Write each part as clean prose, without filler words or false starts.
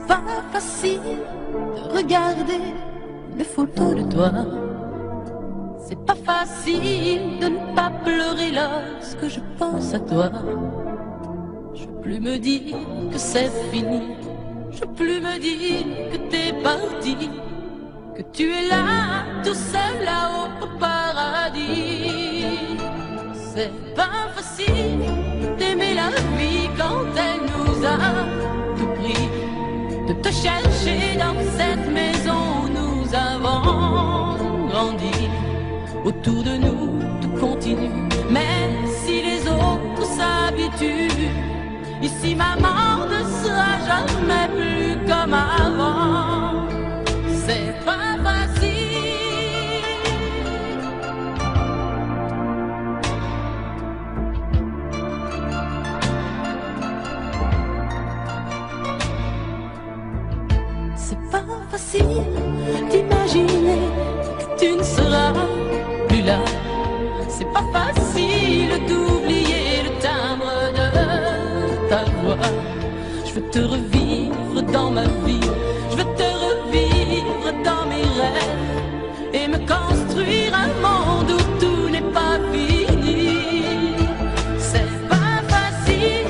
pas facile de regarder les photos de toi. C'est pas facile de ne pas pleurer lorsque je pense à toi. Je veux plus me dire que c'est fini. Je veux plus me dire que t'es parti, que tu es là, tout seul là-haut au paradis. C'est pas facile d'aimer la vie quand elle nous a tout pris, de te chercher dans cette maison où nous avons grandi. Autour de nous tout continue, même si les autres s'habituent. Ici maman ne sera jamais plus comme avant. C'est pas facile. C'est pas facile d'imaginer que tu ne seras plus là. C'est pas facile d'oublier le timbre de ta voix. Je veux te revivre dans ma vie, je veux te revivre dans mes rêves et me construire un monde où tout n'est pas fini. C'est pas facile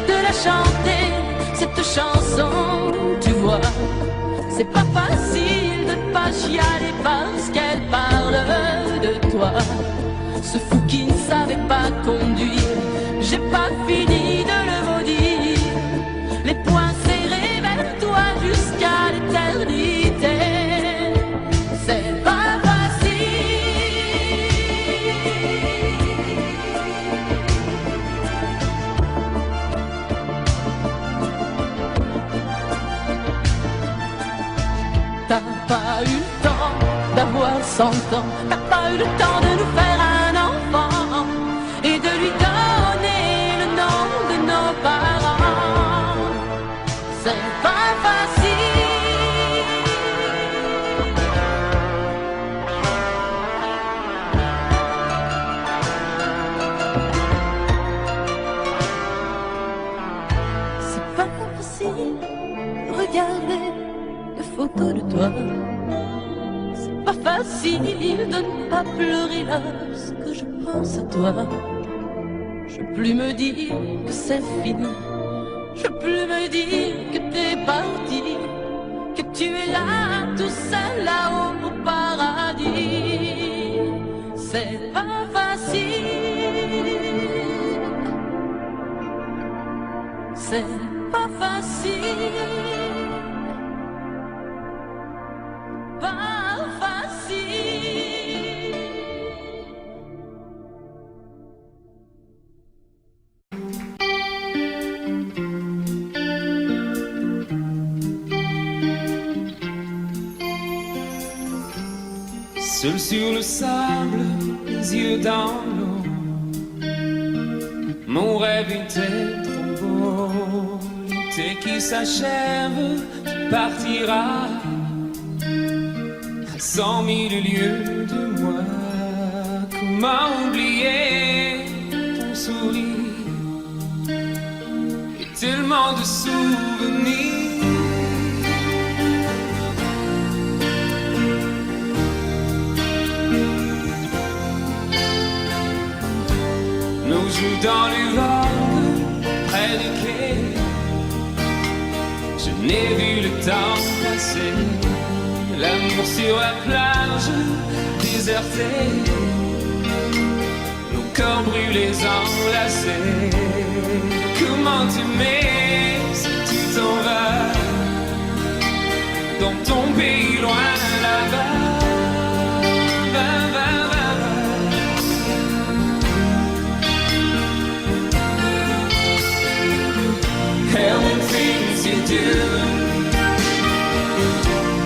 de la chanter, cette chanson, tu vois. C'est pas facile de ne pas chialer parce qu'elle parle de toi. Ce fou qui ne savait pas conduire, j'ai pas fini de le maudire. Les poings serrés vers toi jusqu'à l'éternité. C'est pas facile. T'as pas eu le temps d'avoir 100 ans, t'as pas eu le temps de nous faire un enfant et de lui donner le nom de nos parents. C'est pas facile. C'est pas facile de regarder les photos de toi. C'est pas facile de ne pas pleurer lorsque je pense à toi. Je veux plus me dire que c'est fini. Je veux plus me dire que t'es parti, que tu es là, tout seul là-haut au paradis. C'est pas facile. C'est pas facile. Pas facile. Seul sur le sable, les yeux dans l'eau, mon rêve était trop beau. L'été qui s'achève, tu partiras à 100 000 lieues de moi. Comment oublier ton sourire et tellement de souvenirs. Nous jouons dans les vagues près du quai. Je n'ai vu le temps passer. L'amour sur la plage désertée, nos corps brûlés enlacés. Comment t'aimer si tu t'en vas dans ton pays loin là-bas. Hell, the things you do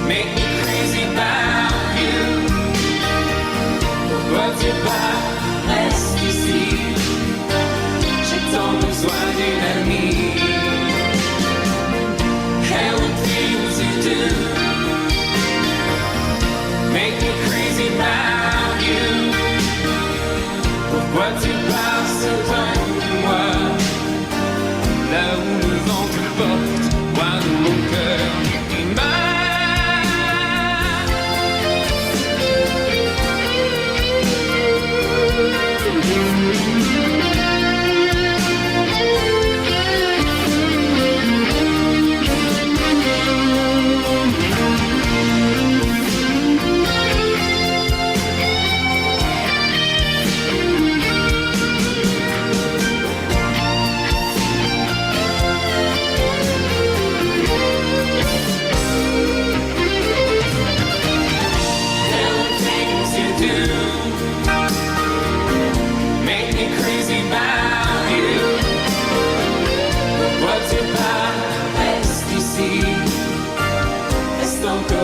make me crazy about you. Pourquoi tu pars, reste ici. J'ai tant besoin d'une amie. Hell, the things you do make me crazy about you. Pourquoi tu pars si loin de moi? Là où le vent te porte, loin de mon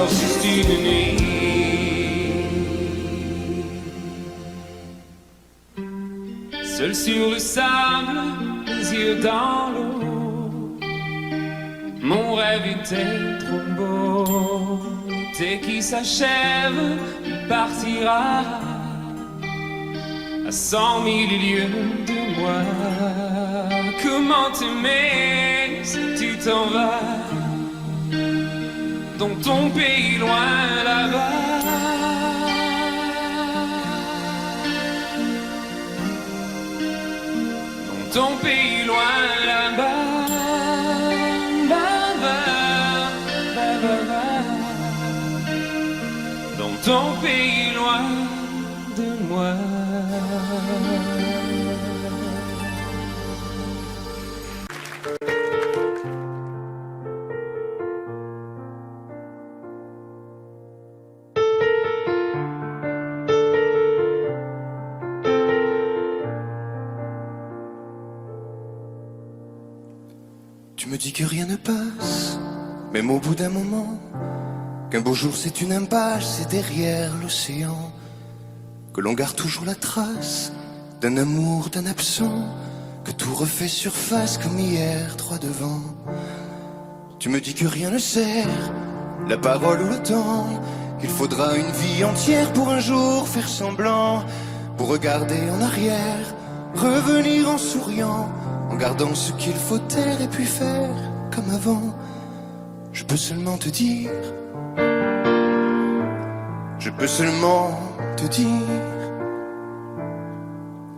encore juste une nuit. Seul sur le sable, les yeux dans l'eau, mon rêve était trop beau. L'été qui s'achève, il partira à 100 000 lieues de moi. Comment t'aimer si tu t'en vas dans ton pays loin là-bas? Dans ton pays loin là-bas. Dans ton pays loin de moi. Tu me dis que rien ne passe, même au bout d'un moment, qu'un beau jour c'est une impasse et derrière l'océan, que l'on garde toujours la trace d'un amour, d'un absent, que tout refait surface comme hier, droit devant. Tu me dis que rien ne sert, la parole ou le temps, qu'il faudra une vie entière pour un jour faire semblant, pour regarder en arrière, revenir en souriant, en gardant ce qu'il faut taire et puis faire comme avant. Je peux seulement te dire, je peux seulement te dire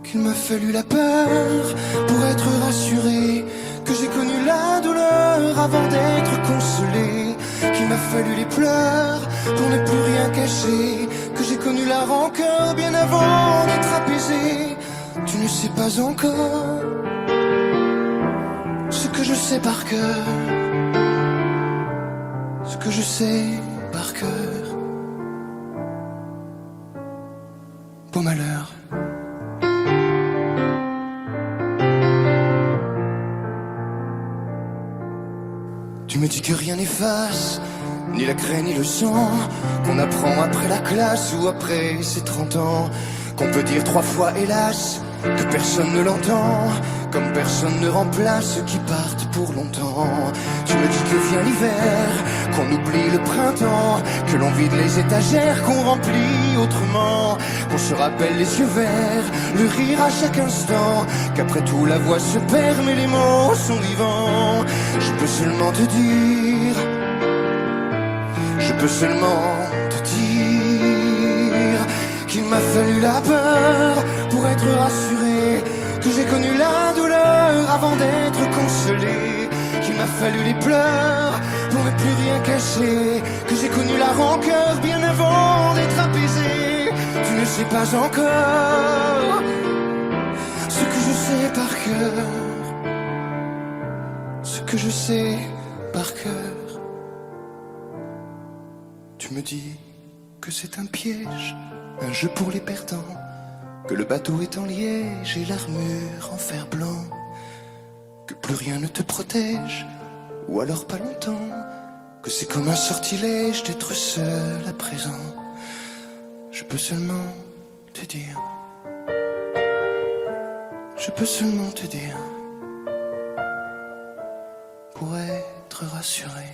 qu'il m'a fallu la peur pour être rassuré, que j'ai connu la douleur avant d'être consolé, qu'il m'a fallu les pleurs pour ne plus rien cacher, que j'ai connu la rancœur bien avant d'être apaisé. Tu ne sais pas encore ce que je sais par cœur, ce que je sais par cœur. Beau malheur. Tu me dis que rien n'efface, ni la craie ni le sang, qu'on apprend après la classe ou après ses 30 ans, qu'on peut dire 3 fois hélas, que personne ne l'entend, comme personne ne remplace ceux qui partent pour longtemps. Tu me dis que vient l'hiver, qu'on oublie le printemps, que l'on vide les étagères, qu'on remplit autrement, qu'on se rappelle les yeux verts, le rire à chaque instant, qu'après tout la voix se perd mais les mots sont vivants. Je peux seulement te dire, je peux seulement te dire qu'il m'a fallu la peur pour être rassuré, que j'ai connu la douleur avant d'être consolé, qu'il m'a fallu les pleurs pour ne plus rien cacher, que j'ai connu la rancœur bien avant d'être apaisé. Tu ne sais pas encore ce que je sais par cœur, ce que je sais par cœur. Tu me dis que c'est un piège, un jeu pour les perdants, que le bateau est en liège et l'armure en fer blanc, que plus rien ne te protège, ou alors pas longtemps, que c'est comme un sortilège d'être seul à présent. Je peux seulement te dire, je peux seulement te dire, pour être rassuré,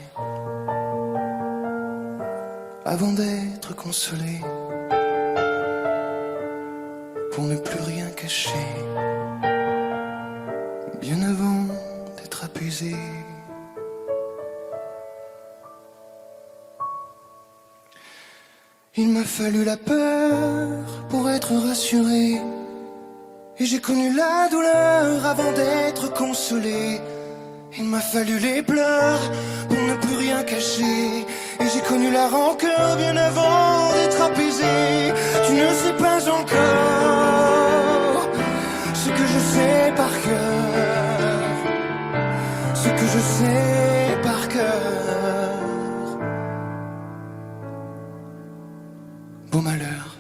avant d'être consolé, pour ne plus rien cacher, bien avant d'être apaisé. Il m'a fallu la peur pour être rassuré, et j'ai connu la douleur avant d'être consolé. Il m'a fallu les pleurs pour ne plus rien cacher, et j'ai connu la rancœur bien avant d'être apaisé. Tu ne sais pas encore ce que je sais par cœur, ce que je sais par cœur. Beau malheur.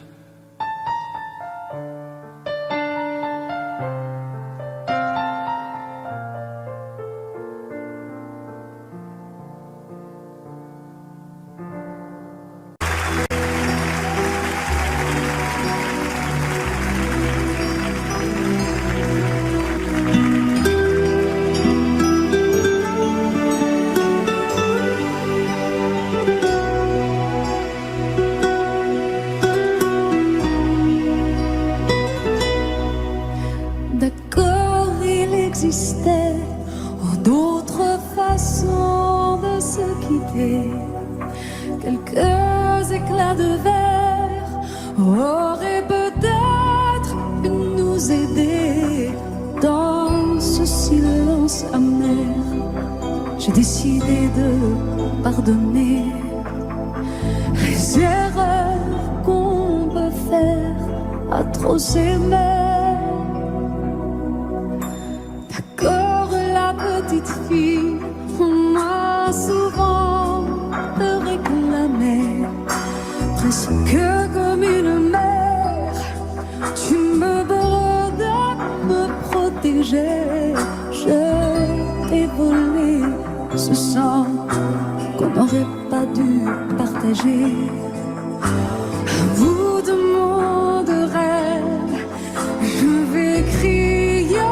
quelques éclats de verre auraient peut-être pu nous aider dans ce silence amer. J'ai décidé de pardonner les erreurs qu'on peut faire à trop s'aimer. D'accord, la petite fille, on m'a souvent réclamé, presque comme une mère. Tu me demandes de me protéger. Je t'ai volé ce sang qu'on n'aurait pas dû partager. À bout de mon de rêve, je vais crier.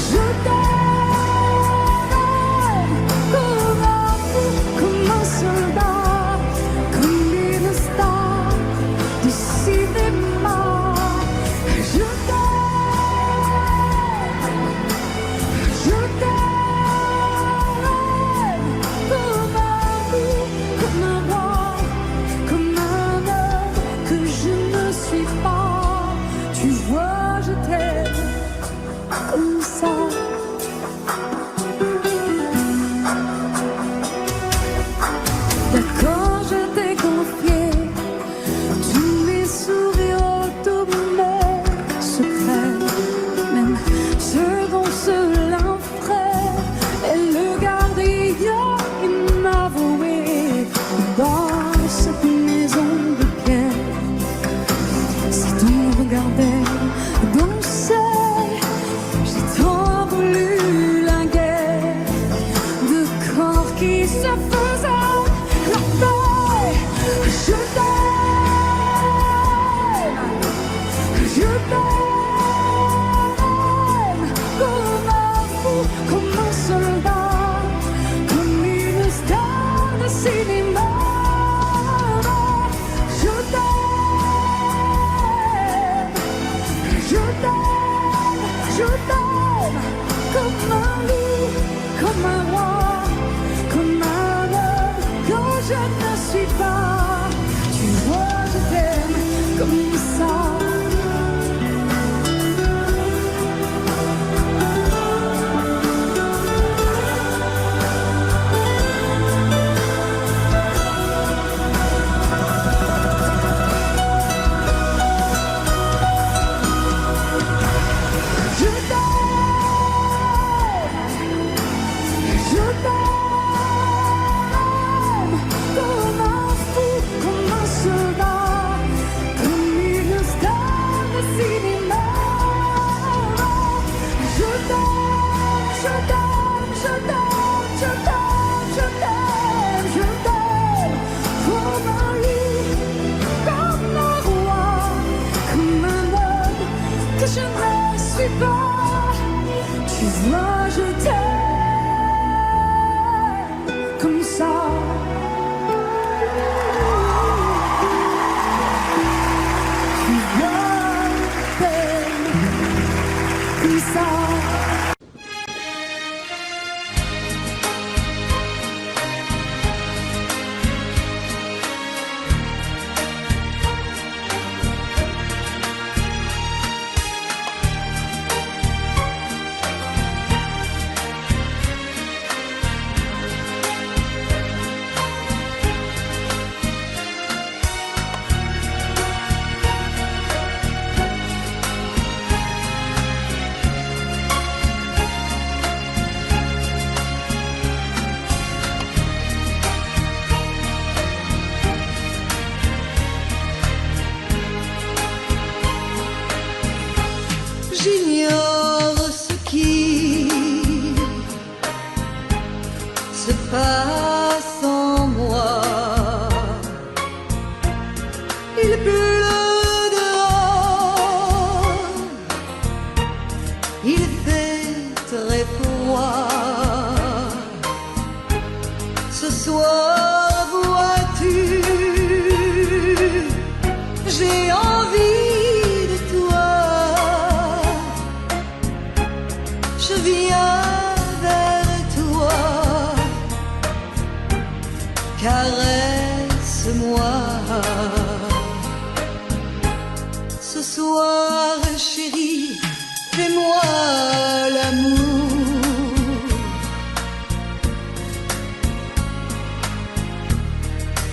Je t'aime comme un fou, comme un soldat, comme une star du cinéma. Je t'aime comme un fou, comme un roi, comme un homme que je ne suis pas. Tu vois, je t'aime comme ça. D'accord, je t'ai confié tous mes sourires, tous mes secrets, même ceux dont seul un frère est le gardien inavoué dans cette maison de pierre. Si on regardait danser, j'ai tant voulu la guerre de corps qui se faisaient la paix. Je t'aime comme un fou, comme un soldat, comme une star de cinéma. Je t'aime, je t'aime, je t'aime comme un loup, comme un roi, comme un homme que je ne suis pas. Tu vois, je t'aime comme ça. Je t'aime comme un fou, comme un soldat, comme une star de cinéma. Je t'aime, je t'aime, je t'aime, je t'aime, je t'aime, je t'aime comme un loup, comme un roi, comme un homme que je ne suis pas. Tu vois, je t'aime comme ça. Tu vois, je t'aime comme ça. J'ignore ce qui se passe en moi. Il pleut dehors, il fait très froid. Ce soir, vois-tu, j'ai envie de toi. Je viens caresse-moi. Ce soir, chérie, fais-moi l'amour.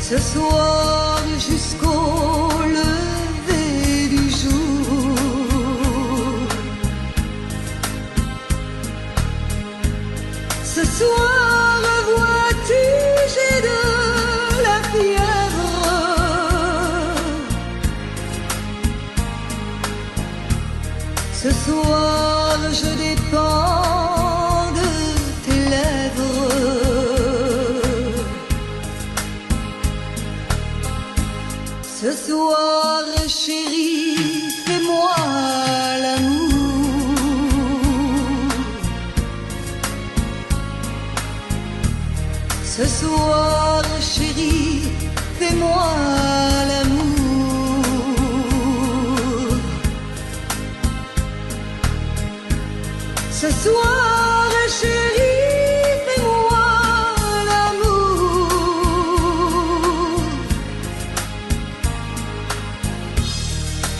Ce soir jusqu'au lever du jour. Ce soir, vois-tu, j'ai de la fièvre. Ce soir, je dépends de tes lèvres. Ce soir, chérie, fais-moi l'amour. Ce soir, chérie, fais-moi l'amour. Ce soir, chérie, fais-moi l'amour.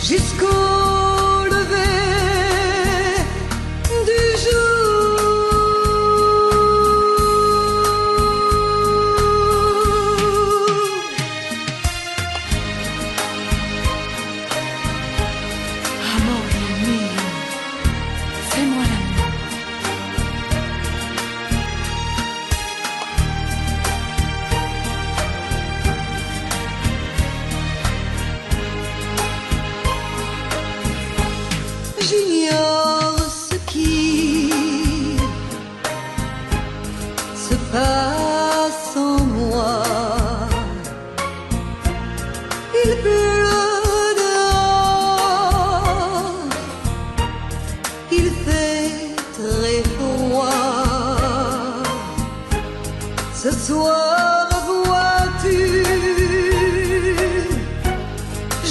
Jusqu'au lever du Amore mio, fais-moi l'amour. J'ignore ce qui se passe en moi. Il pleut dehors, il fait très froid. Ce soir, vois-tu,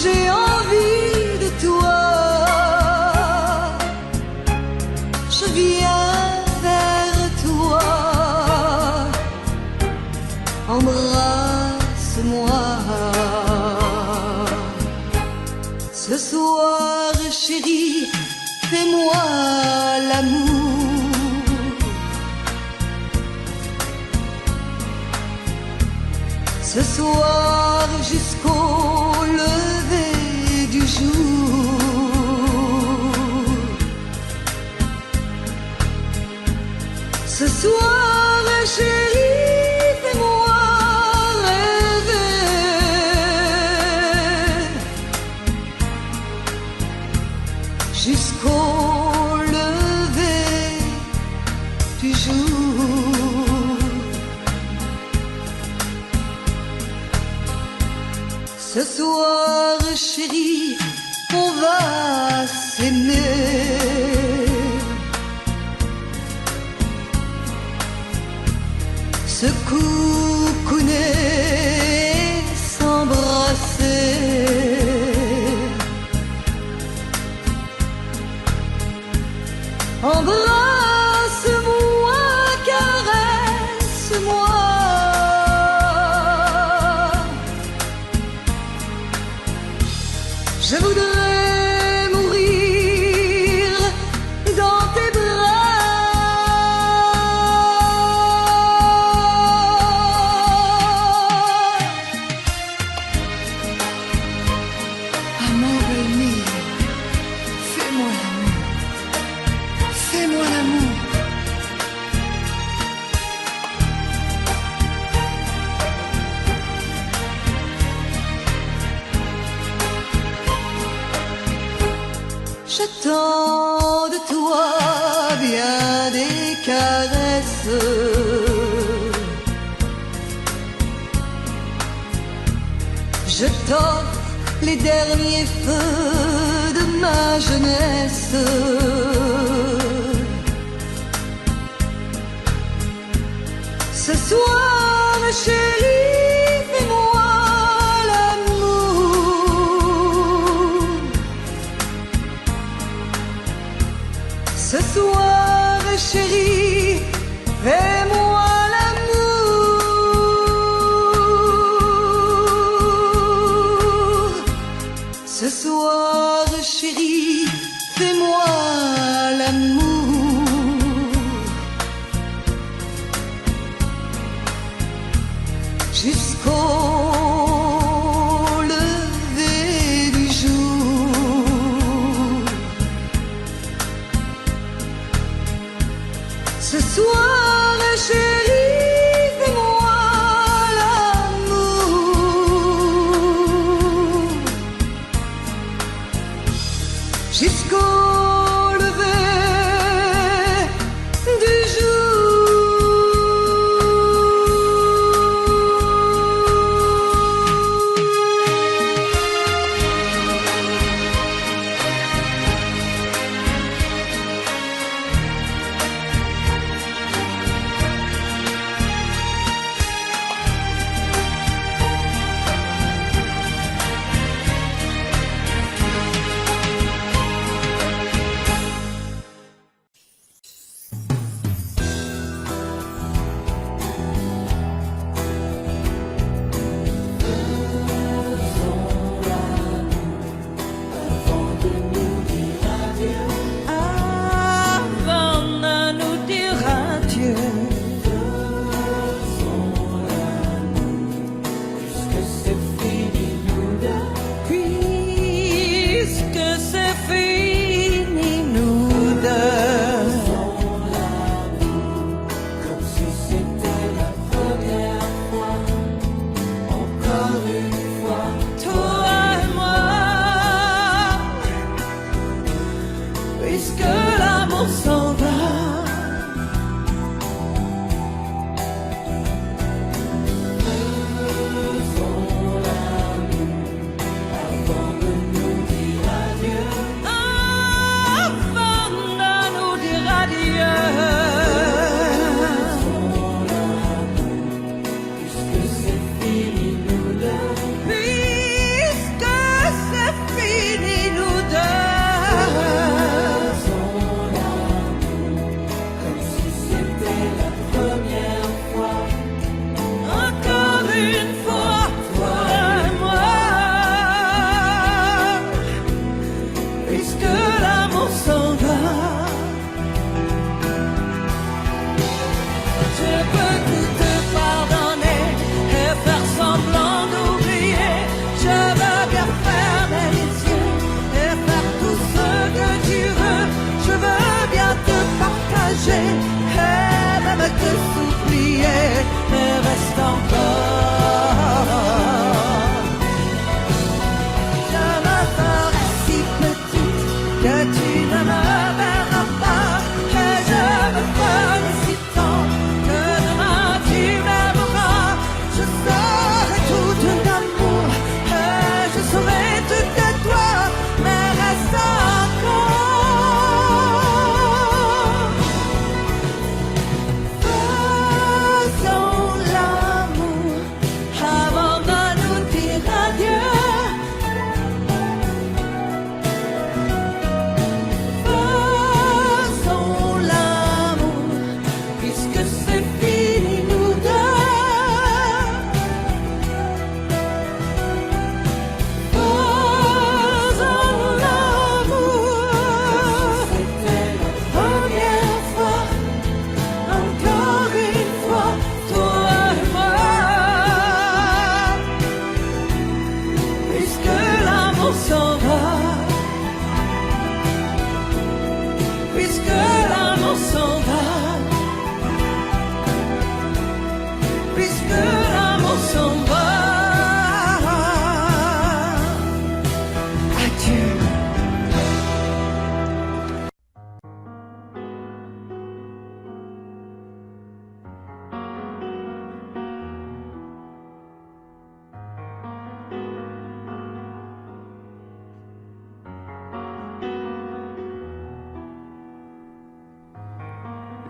j'ai envie de toi. Je viens vers toi, embrasse-moi. Ce soir, chérie, fais-moi l'amour. Ce soir, jusqu'au lever du jour. Ce soir, chérie, fais-moi rêver. Jusqu'au lever du jour. Ce soir, chérie, on va s'aimer. Se coucouner, s'embrasser. Embrasse-moi, caresse-moi. Je voudrais mourir dans tes Amore mio, fais-moi l'amour. Fais-moi l'amour. J'attends de toi bien des caresses. Je t'offre les derniers feux de ma jeunesse. Ce soir, chérie, fais-moi l'amour. Ce soir, chérie, fais-moi l'amour. jusqu'au lever du jour. Ce soir, chérie, fais-moi l'amour jusqu'au lever du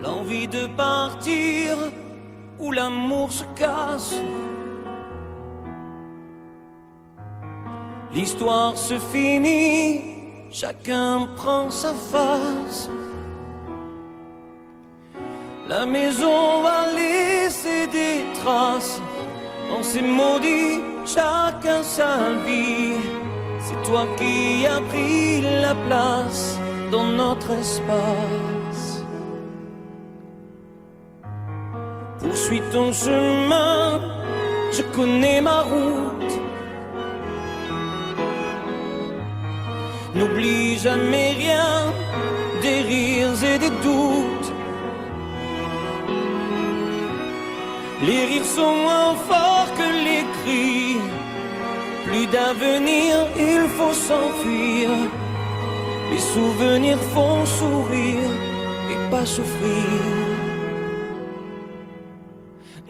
L'envie de partir où l'amour se casse. L'histoire se finit, chacun prend sa face. La maison va laisser des traces. On s'est maudit, chacun sa vie. C'est toi qui as pris la place dans notre espace. Poursuis ton chemin, je connais ma route. N'oublie jamais rien, des rires et des doutes. Les rires sont moins forts que les cris. Plus d'avenir, il faut s'enfuir. Les souvenirs font sourire et pas souffrir.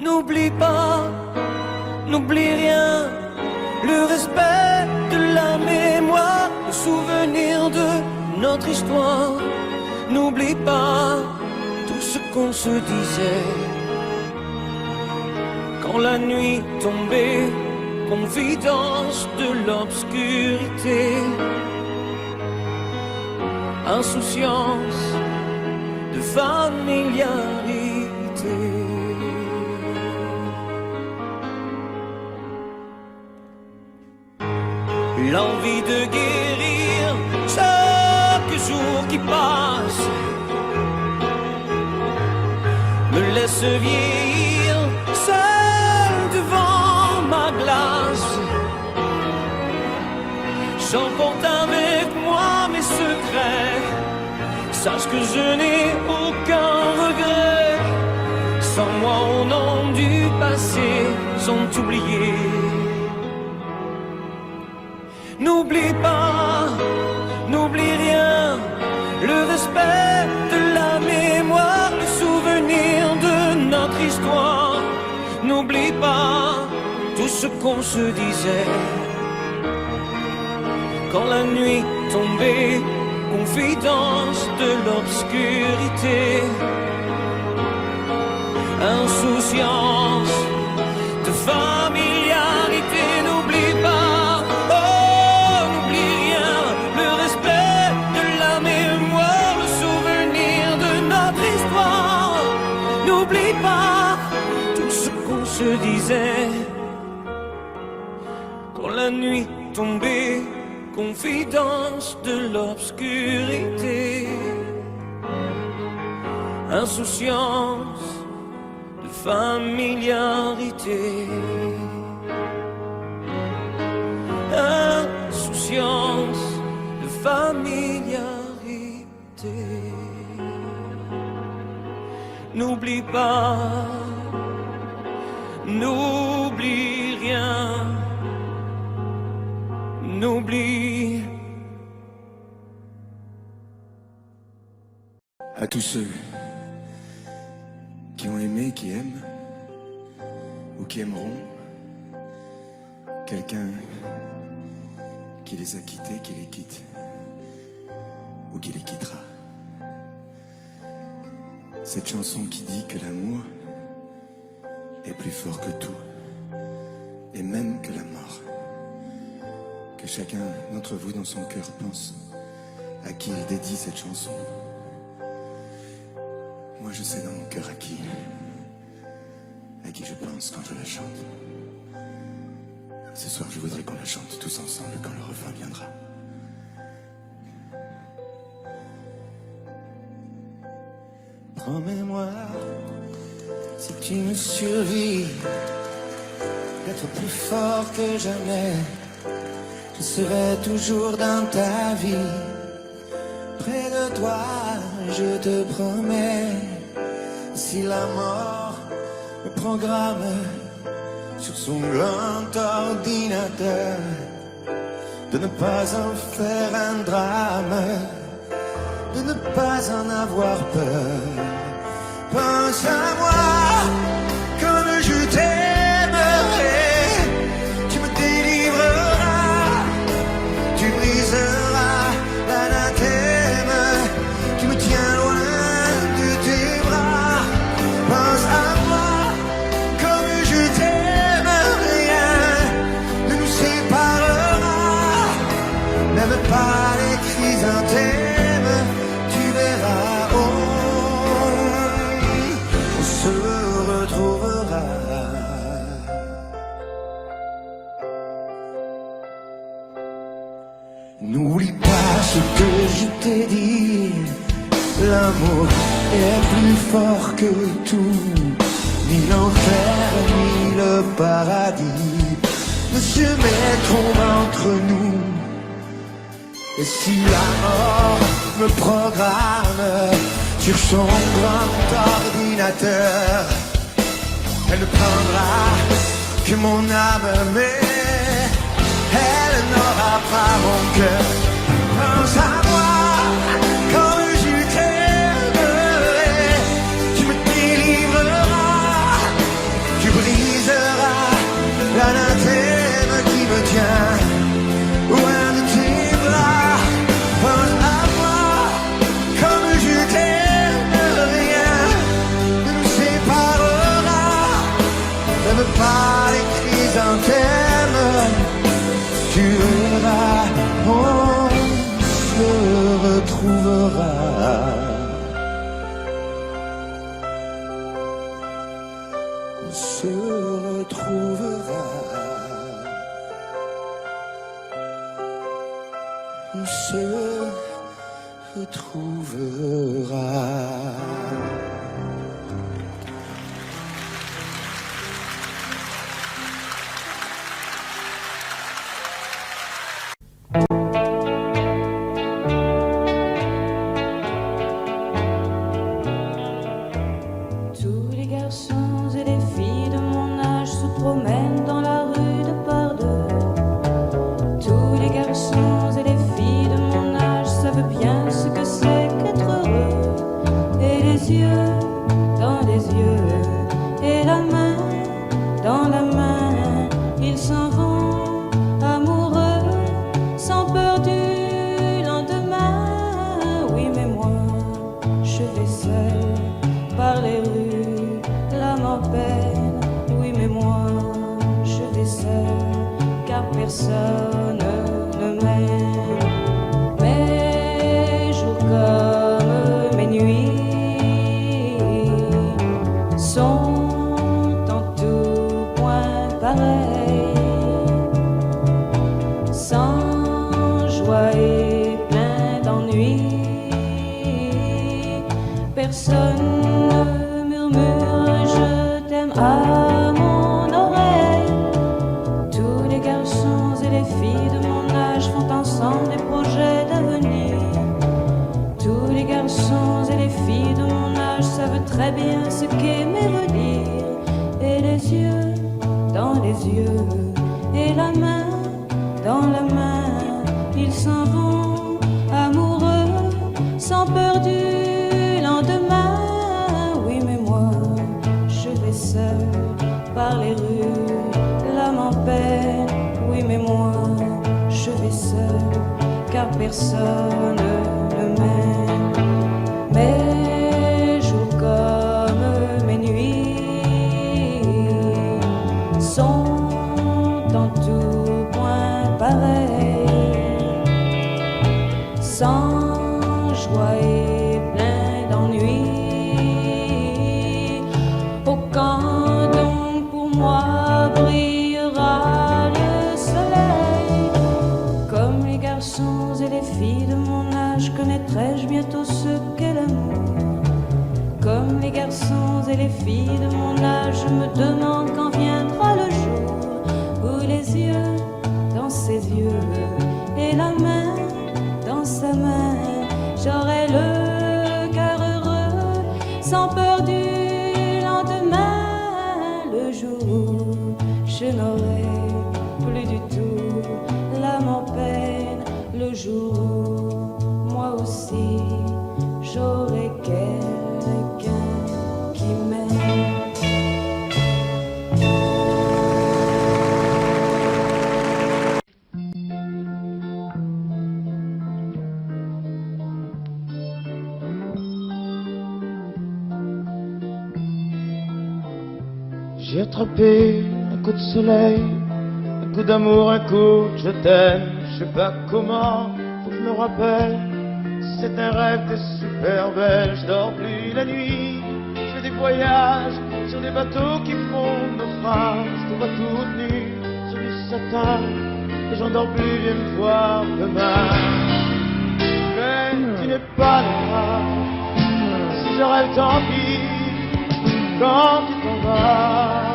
N'oublie pas, n'oublie rien, le respect de la mémoire, le souvenir de notre histoire. N'oublie pas tout ce qu'on se disait quand la nuit tombait, confidence de l'obscurité, insouciance de familiarité. L'envie de guérir chaque jour qui passe me laisse vieillir seul devant ma glace. J'emporte avec moi mes secrets, sache que je n'ai aucun regret. Sans moi au nom du passé sont oubliés. N'oublie pas, n'oublie rien, le respect de la mémoire, le souvenir de notre histoire. N'oublie pas tout ce qu'on se disait quand la nuit tombait, confidence de l'obscurité, insouciance de familiarité. N'oublie pas, oh, n'oublie rien, le respect de la mémoire, le souvenir de notre histoire. N'oublie pas tout ce qu'on se disait quand la nuit tombait, confidence de l'obscurité, insouciance de familiarité, insouciance de familiarité. N'oublie pas, n'oublie rien, n'oublie. À tous ceux qui ont aimé, qui aiment, ou qui aimeront quelqu'un qui les a quittés, qui les quitte, ou qui les quittera. Cette chanson qui dit que l'amour est plus fort que tout, et même que la mort. Que chacun d'entre vous dans son cœur pense à qui il dédie cette chanson. Moi je sais dans mon cœur à qui je pense quand je la chante. Ce soir je voudrais qu'on la chante tous ensemble quand le refrain viendra. Promets-moi, si tu me survis, d'être plus fort que jamais. Je serai toujours dans ta vie, près de toi, je te promets. Si la mort me programme sur son grand ordinateur, de ne pas en faire un drame, de ne pas en avoir peur. Pense à moi comme je t'aimerai, tu me délivreras, tu briseras l'anathème qui me tient loin de tes bras. Pense à moi comme je t'aime, rien ne nous séparera, même pas les chrysanthèmes, tu verras, on se retrouvera. N'oublie pas ce que je t'ai dit, l'amour est plus fort que tout, ni l'enfer, ni le paradis. Monsieur, mettons entre nous. Et si la mort me programme sur son grand ordinateur, elle ne prendra que mon âme, mais elle n'aura pas mon cœur. Pense à moi quand je t'aimerai, tu me délivreras, tu briseras l'anathème qui me tient loin de tes bras. Pense à moi comme je t'aime, rien ne nous séparera, même pas les chrysanthèmes. Tu verras, on se retrouvera. On se retrouvera. On se retrouvera. Tous les garçons et les filles de mon âge se promènent dans la rue de par deux. Tous les garçons et les filles de mon âge savent bien ce que c'est qu'être heureux. Et les yeux dans les yeux, et la main dans la main, ils s'en vont amoureux, sans peur du lendemain. Oui, mais moi, je vais seul par les rues, l'âme en peine. Oui, mais moi, je vais seul, car personne ne m'aime. Mes jours comme mes nuits sont en tout point pareils, sans joie et plein d'ennui. Personne ne murmure je t'aime à mon oreille. Tous les garçons et les filles de mon âge font ensemble des projets d'avenir. Tous les garçons et les filles de mon âge savent très bien ce qu'aimer veut dire. Et les yeux dans les yeux, et la main dans la main, ils s'en vont amoureux, sans peur du lendemain. Oui, mais moi, je vais seul par les rues, l'âme en peine. Oui, mais moi, je vais seul, car personne ne m'aime. Mes jours comme mes nuits sont en tout point pareils, sans joie et plein d'ennui. Oh, quand donc pour moi brillera le soleil, comme les garçons et les filles de mon âge, connaîtrai-je bientôt ce qu'est l'amour. Comme les garçons et les filles de mon âge, je me demande quand viendra le jour où les yeux dans ses yeux, et la main dans sa main, j'aurai le cœur heureux, sans peur du lendemain. Le jour où je n'aurai plus du tout l'âme en peine, le jour où moi aussi j'aurai quelqu'un qui m'aime. J'ai attrapé un coup de soleil, un coup d'amour, un coup de je t'aime. Je sais pas comment, faut que je me rappelle. C'est un rêve, t'es super belle. Je dors plus la nuit, je fais des voyages sur des bateaux qui font naufrage. Je te vois toute nue sur du satin, et j'en dors plus, viens me voir demain. Mais tu n'es pas là, si je rêve tant pis. Quand tu t'en vas,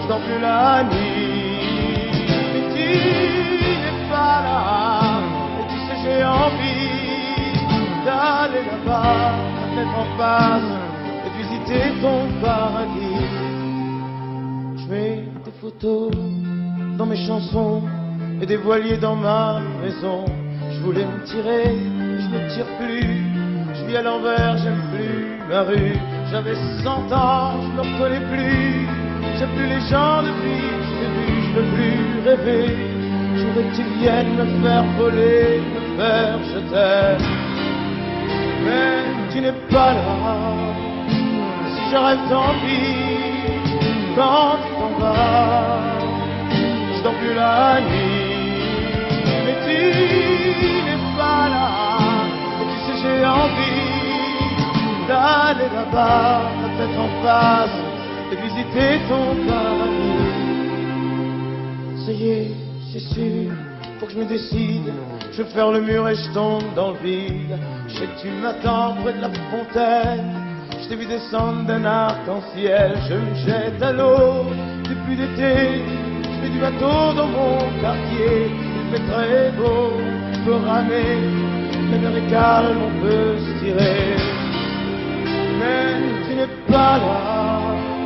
je dors plus la nuit. Mais tu n'es pas là, et tu sais j'ai envie d'aller là-bas, la tête en face, et de visiter ton paradis. Je mets des photos dans mes chansons et des voiliers dans ma maison. Je voulais me tirer, je me tire plus. Je vis à l'envers, j'aime plus ma rue. J'avais 100 ans, je me reconnais plus. J'aime plus les gens depuis que je t'ai vu, je veux plus rêver. Je voudrais que tu viennes me faire voler, me faire je t'aime. Mais tu n'es pas là. Si je rêve, tant pis. Quand tu t'en vas, je dors plus la nuit. Mais tu n'es pas là. Et tu sais, j'ai envie d'aller là-bas, la tête en face, et visiter ton paradis. Ça y est, c'est sûr, faut que je me décide. Je vais faire le mur et je tombe dans le vide. Je sais que tu m'attends près de la fontaine. Je t'ai vu descendre d'un arc-en-ciel. Je me jette à l'eau depuis l'été. Je fais du bateau dans mon quartier. Il fait très beau, on peut ramer. La mer est calme, on peut se tirer. Mais tu n'es pas là.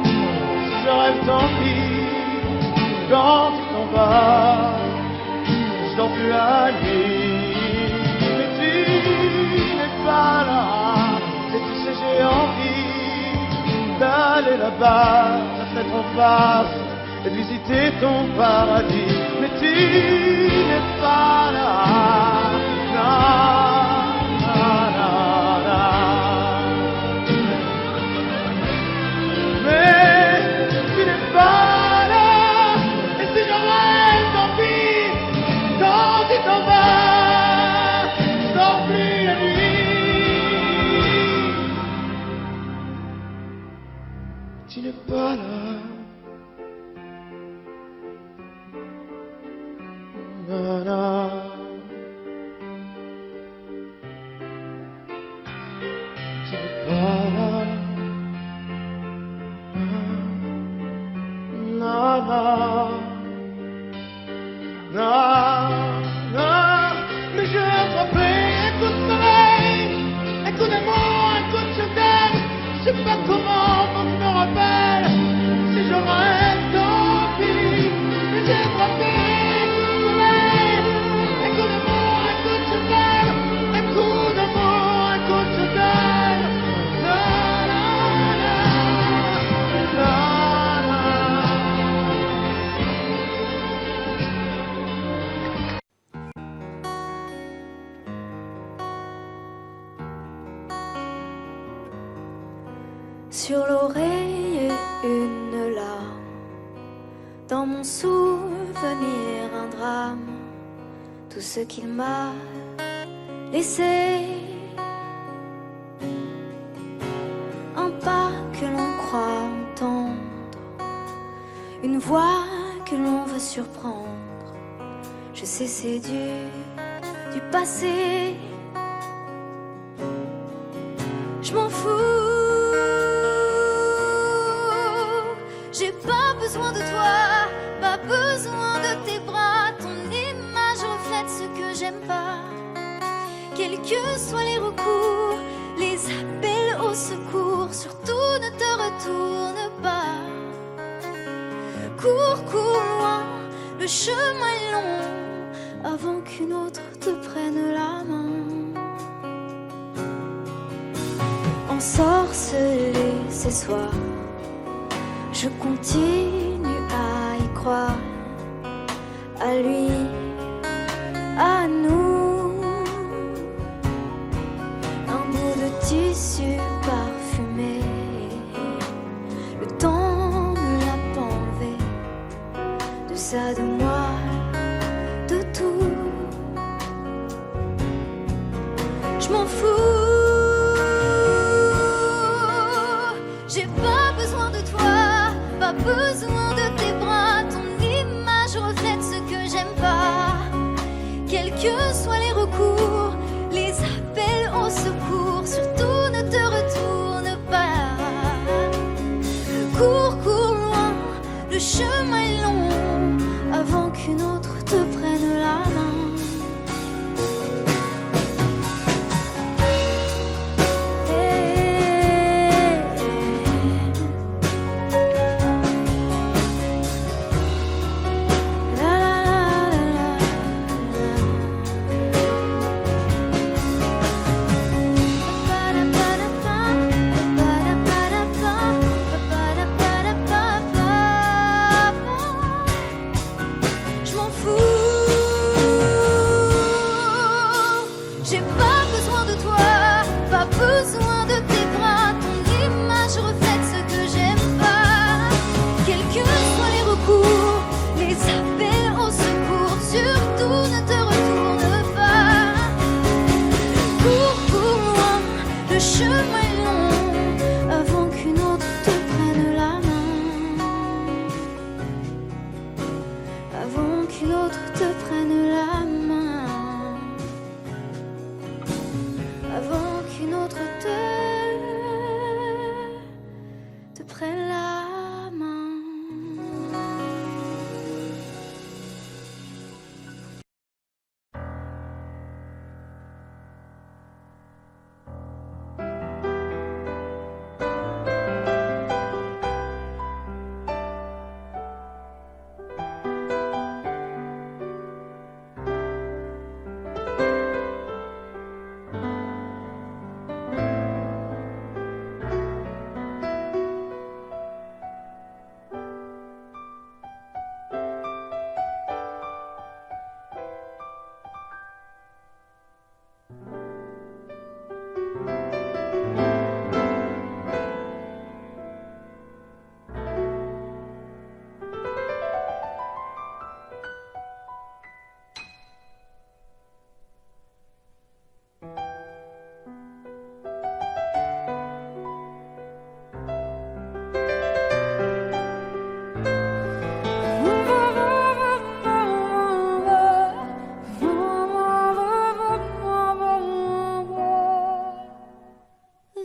Si je rêve, tant pis. Quand tu t'en vas, je dors plus la nuit. Mais tu n'es pas là. Et tu sais, j'ai envie d'aller là-bas, la tête en face, et de visiter ton paradis. Mais tu n'es pas là. Tu n'es pas là. Na, na. Tu n'es pas là. Na, na. Na, na. Mais je attrapais un coup de soleil, un coup d'amour, un coup de je t'aime. Je sais pas comment, faut que je me rappelle. Si je rêve, tant pis. Mais j'ai frappé un coup de soleil, un coup d'amour, un coup de je t'aime. Un coup d'amour, un coup de je t'aime. La la la, la la. Sur l'oreille une larme, dans mon souvenir un drame, tout ce qu'il m'a laissé, un pas que l'on croit entendre, une voix que l'on veut surprendre. Je sais c'est du passé, je m'en fous. J'ai pas besoin de toi, pas besoin de tes bras. Ton image reflète ce que j'aime pas. Quels que soient les recours, les appels au secours, surtout ne te retourne pas. Cours, cours loin, le chemin est long, avant qu'une autre te prenne la main. Ensorcelé ces soirs, je continue à y croire, à lui, à nous. Un bout de tissu parfumé, le temps ne l'a pas enlevé, de ça, de moi, de tout. Je m'en fous. J'ai pas besoin de toi, pas besoin de tes bras. Ton image reflète ce que j'aime pas. Quels que soient les recours, les appels au secours, surtout ne te retourne pas. Cours, cours loin, le chemin qu'une autre te prenne la main. Je m'en fous. J'ai pas besoin de toi, pas besoin de tes bras. Ton image reflète ce que j'aime pas. Quels que soient les recours, les appels au secours, surtout ne te retourne pas. Cours pour moi, le chemin est long, avant qu'une autre te prenne la main. Avant qu'une autre te prenne la main. Avant qu'une autre te prenne la main.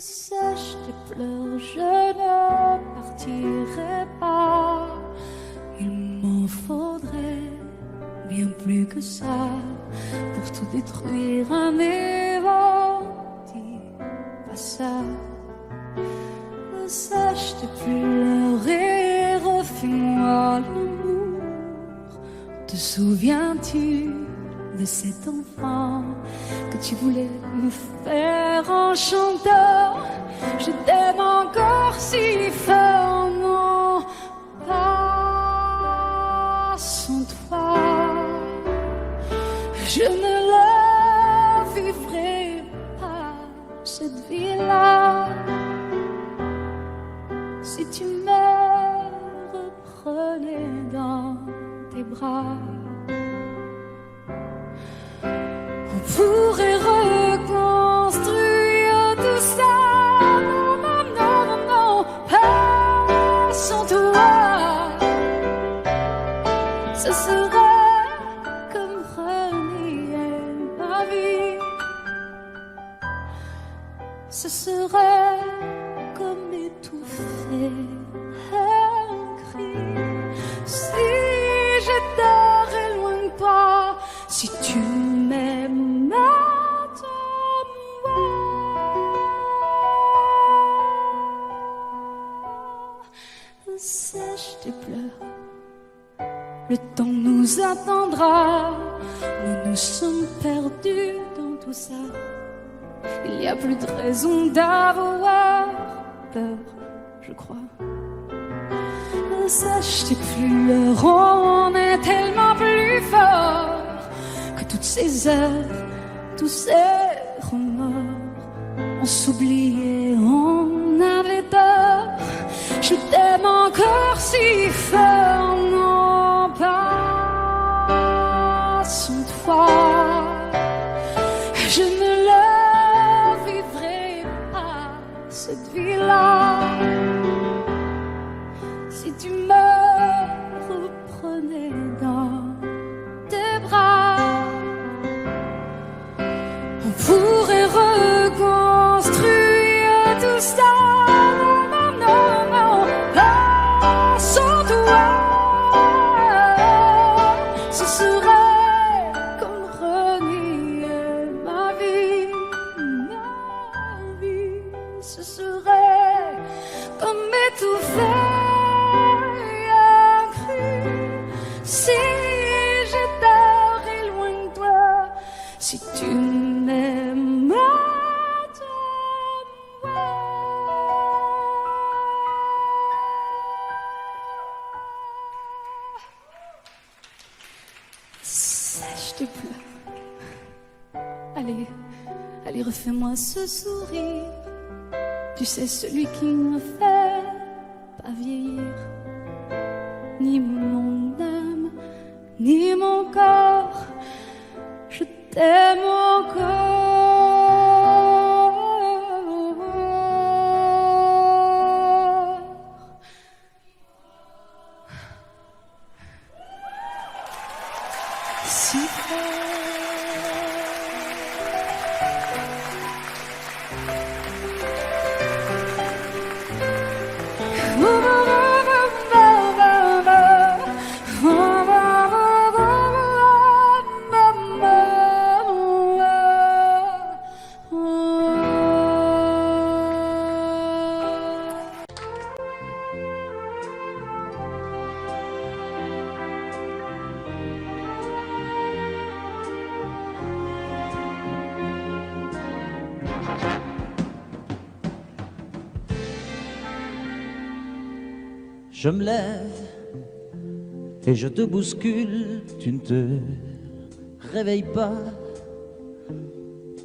Sèche tes pleurs, je ne partirai pas. Il m'en faudrait bien plus que ça pour tout détruire un évent. Dis pas ça. Sèche tes pleurs et refais-moi l'amour. Te souviens-tu de cet enfant que tu voulais me faire en chantant? Je t'aime encore si fort, non, pas sans toi. Je ne la vivrai pas, cette vie-là, si tu me reprenais dans tes bras. On pourrait reconstruire tout ça. Non, non, non, non, non, pas sans toi. Ce serait comme renier ma vie. Ce serait comme étouffer un cri. Si j'étais loin de toi, si tu m'aimes attends-moi. Sèche tes pleurs, le temps nous attendra. Nous nous sommes perdus dans tout ça. Il n'y a plus de raison d'avoir peur, je crois. Sèche tes pleurs, on est tellement plus fort que toutes ces heures, tous ces remords. On s'oubliait, on avait tort. Je t'aime encore si fort, non pas sans toi. Je ne la vivrai pas, cette vie-là, si tu me reprenais dans tes bras. On pourrait reconstruire tout ça. Non, non, non, pas sans toi. te plaît. Allez, allez, refais-moi ce sourire. Tu sais, celui qui ne me fait pas vieillir. Ni mon âme, ni mon corps, je t'aime encore. Si Je me lève et je te bouscule, tu ne te réveilles pas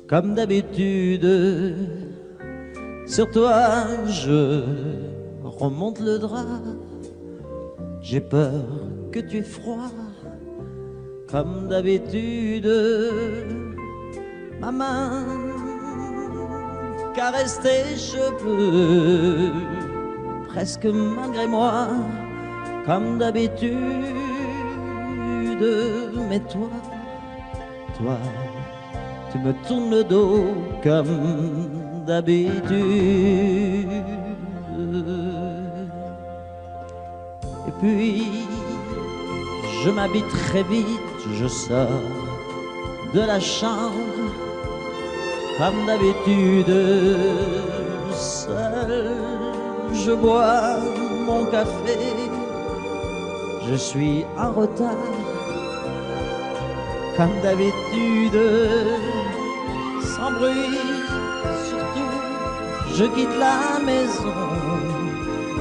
comme d'habitude. Sur toi je remonte le drap, j'ai peur que tu aies froid comme d'habitude. Ma main caresse tes cheveux presque malgré moi, comme d'habitude. Mais toi, tu me tournes le dos comme d'habitude. Et puis, je m'habille très vite, je sors de la chambre, comme d'habitude, seul. Je bois mon café, je suis en retard, comme d'habitude, sans bruit, surtout, je quitte la maison,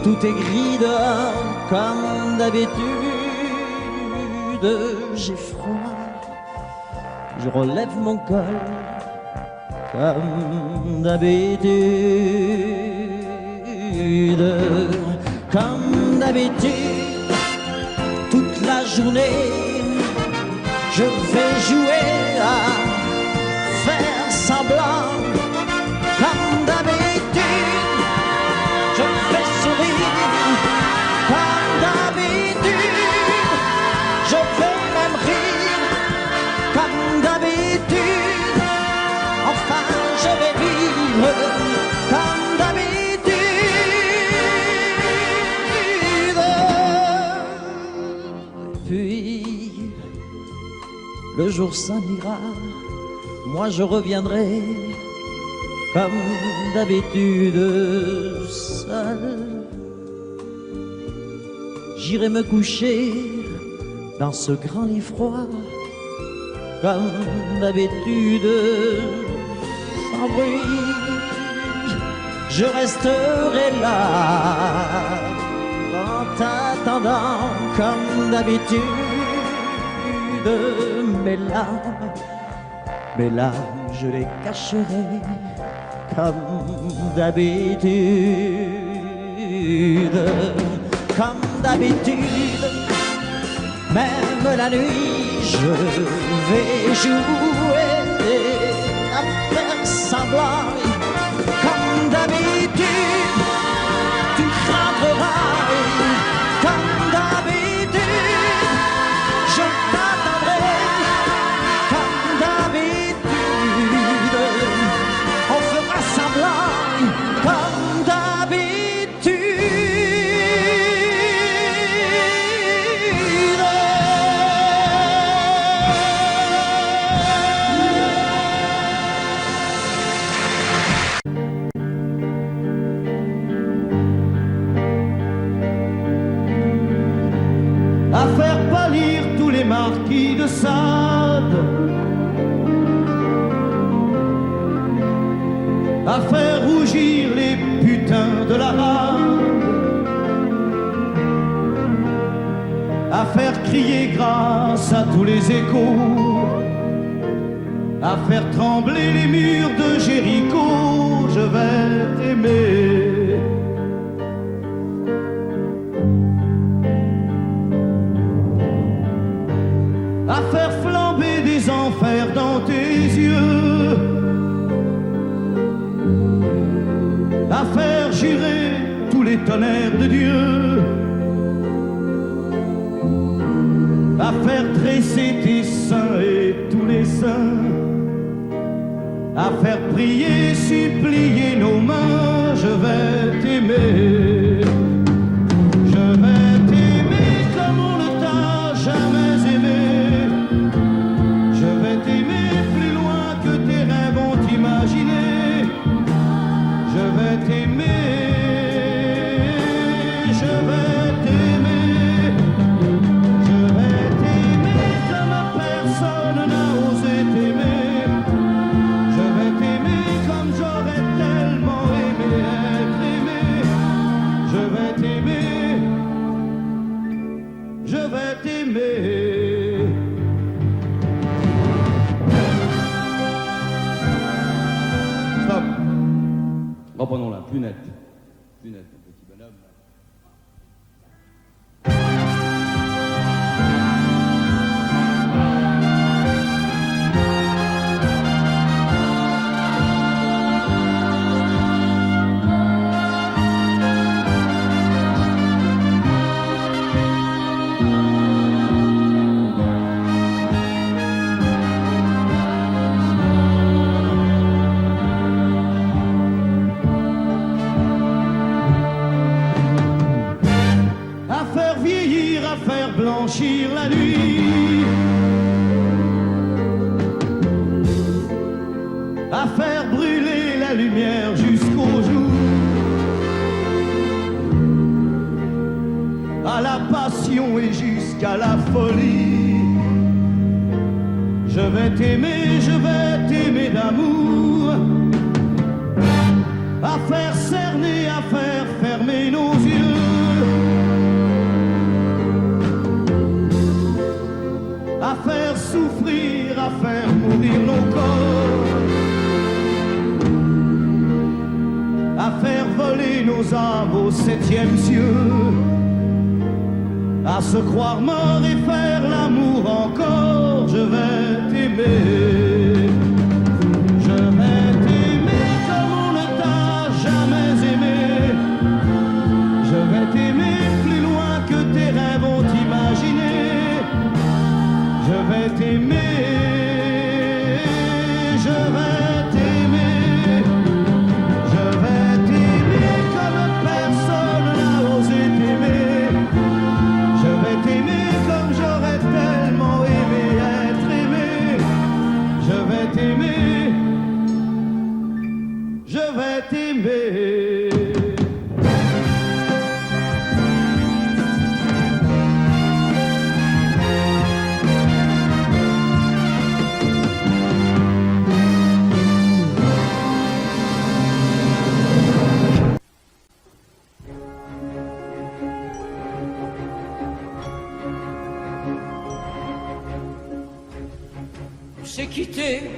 tout est gris dehors, comme d'habitude, j'ai froid, je relève mon col, comme d'habitude. Comme d'habitude, toute la journée, je vais jouer à faire semblant. Comme d'habitude, je fais sourire. Comme d'habitude, je vais même rire. Comme d'habitude, enfin je vais vivre. Comme d'habitude. Le jour s'en ira, moi je reviendrai comme d'habitude seul. J'irai me coucher dans ce grand lit froid, comme d'habitude, sans bruit. Je resterai là en t'attendant comme d'habitude. Mes larmes, je les cacherai comme d'habitude. Comme d'habitude, même la nuit, je vais jouer à faire semblant. Comme d'habitude, tu rentreras. Comme d'habitude, je t'attendrai. Comme d'habitude, on fera semblant. Comme d'habitude. À faire pâlir tous les marquis de Sade, à faire rougir les putains de la rade, à faire crier grâce à tous les échos à faire trembler les murs de Jéricho, je vais t'aimer. À faire flamber des enfers dans tes yeux, à faire jurer tous les tonnerres de Dieu, à faire tresser tes seins et tous les saints, à faire prier, supplier nos mains, je vais t'aimer. Je vais t'aimer comme on ne t'a jamais aimé. Je vais t'aimer plus loin que tes rêves ont imaginé. Je vais t'aimer, je vais t'aimer. Je vais t'aimer comme personne n'a osé t'aimer. Je vais t'aimer comme j'aurais tellement aimé être aimé. Je vais t'aimer, je vais t'aimer. Stop. Reprenons-la, plus net. Plus net, mon petit bonhomme. À faire vieillir, à faire blanchir la nuit, à faire brûler la lumière jusqu'au jour, à la passion et jusqu'à la folie. Je vais t'aimer d'amour, à faire cerner, à faire fermer nos yeux, à faire souffrir, à faire mourir nos corps, à faire voler nos âmes au 7e cieux, à se croire mort et faire l'amour encore. Je vais t'aimer, je vais t'aimer comme on ne t'a jamais aimé. Je vais t'aimer plus loin que tes rêves ont imaginé. Je vais t'aimer, je vais t'aimer. Je vais t'aimer comme personne n'a osé t'aimer. Je vais t'aimer comme j'aurais tellement aimé être aimé. Je vais t'aimer, je vais t'aimer. On s'est quitté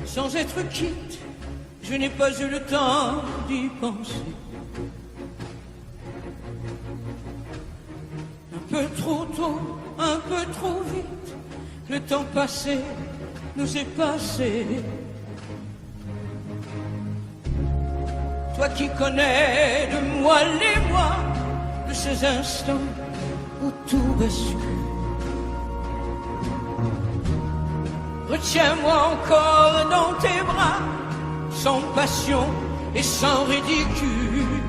sans être quitte, je n'ai pas eu le temps d'y penser. Un peu trop tôt, un peu trop vite, le temps passé nous est passé. Toi qui connais de moi les mois, de ces instants où tout bascule. Retiens-moi encore dans tes bras, sans passion et sans ridicule.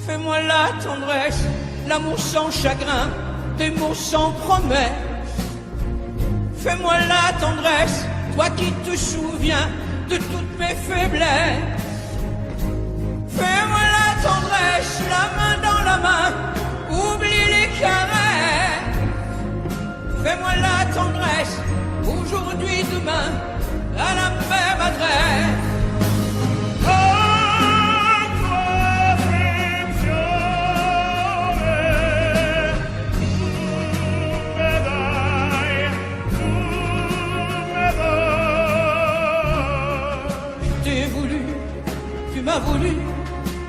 Fais-moi la tendresse, l'amour sans chagrin, des mots sans promesse. Fais-moi la tendresse, toi qui te souviens de toutes mes faiblesses. Fais-moi la tendresse, la main dans la main, oublie les caresses. Fais-moi la tendresse, aujourd'hui, demain, à la même adresse. Dai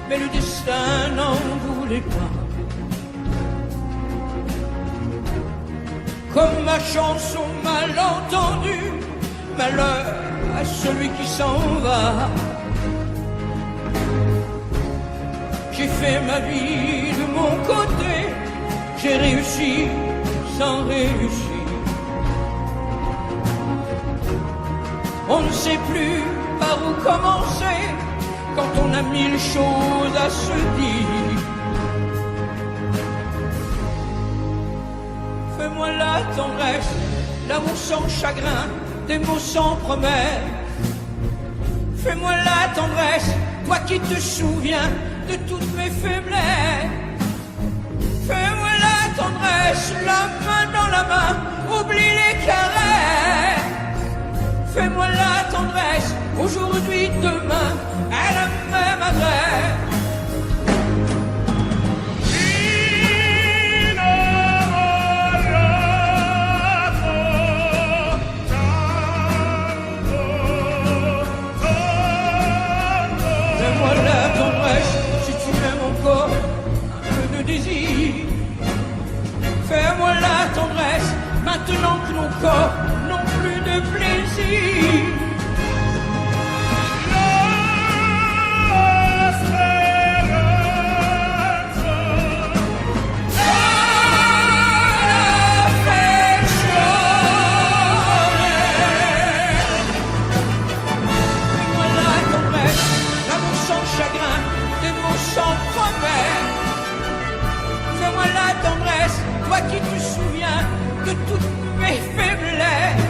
mais le destin n'en voulait pas. Comme ma chanson mal entendue, malheur à celui qui s'en va. J'ai fait ma vie de mon côté, j'ai réussi sans réussir. On ne sait plus par où commencer quand on a mille choses à se dire. Fais-moi la tendresse, l'amour sans chagrin, des mots sans promesse. Fais-moi la tendresse, toi qui te souviens de toutes mes faiblesses. Fais-moi la tendresse, la main dans la main, oublie les caresses. Fais-moi la tendresse, aujourd'hui, demain, à la même adresse. Fais-moi la tendresse, si tu m'aimes encore, un peu de désir. Fais-moi la tendresse, maintenant que nos corps n'ont plus de plaisir. Fais-moi la tendresse, toi qui te souviens de toutes mes faiblesses.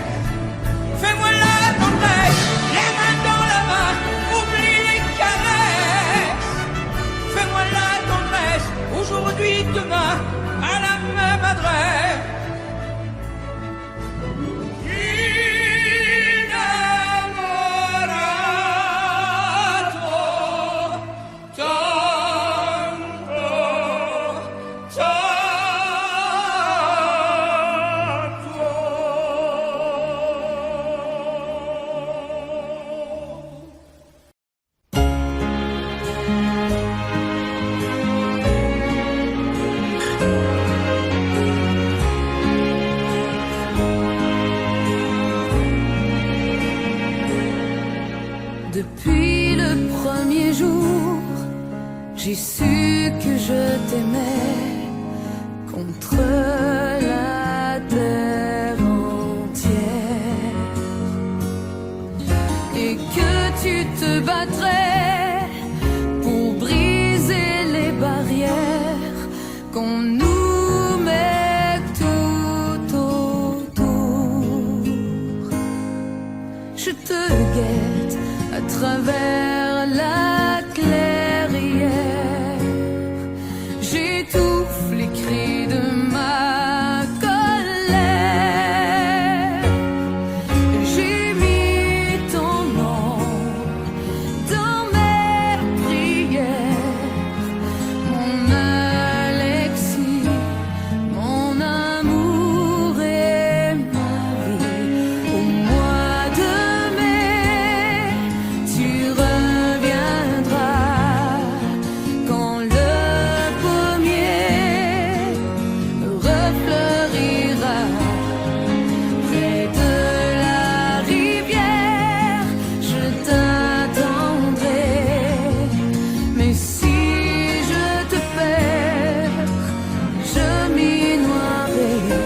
Fais-moi la tendresse, les mains dans la main, oublie les caresses. Fais-moi la tendresse, aujourd'hui, demain, à la même adresse. Depuis le premier jour, j'ai su que je t'aimais contre la terre entière et que tu te battrais pour briser les barrières qu'on nous met tout autour. Je te guette à travers la clairière, j'étouffe les cris de ma colère. J'ai mis ton nom dans mes prières, mon Alexis, mon amour et ma vie. Au mois de mai, tu reviendras quand le pommier refleurira près de la rivière. Je t'attendrai, mais si je te perds, je m'y noierai.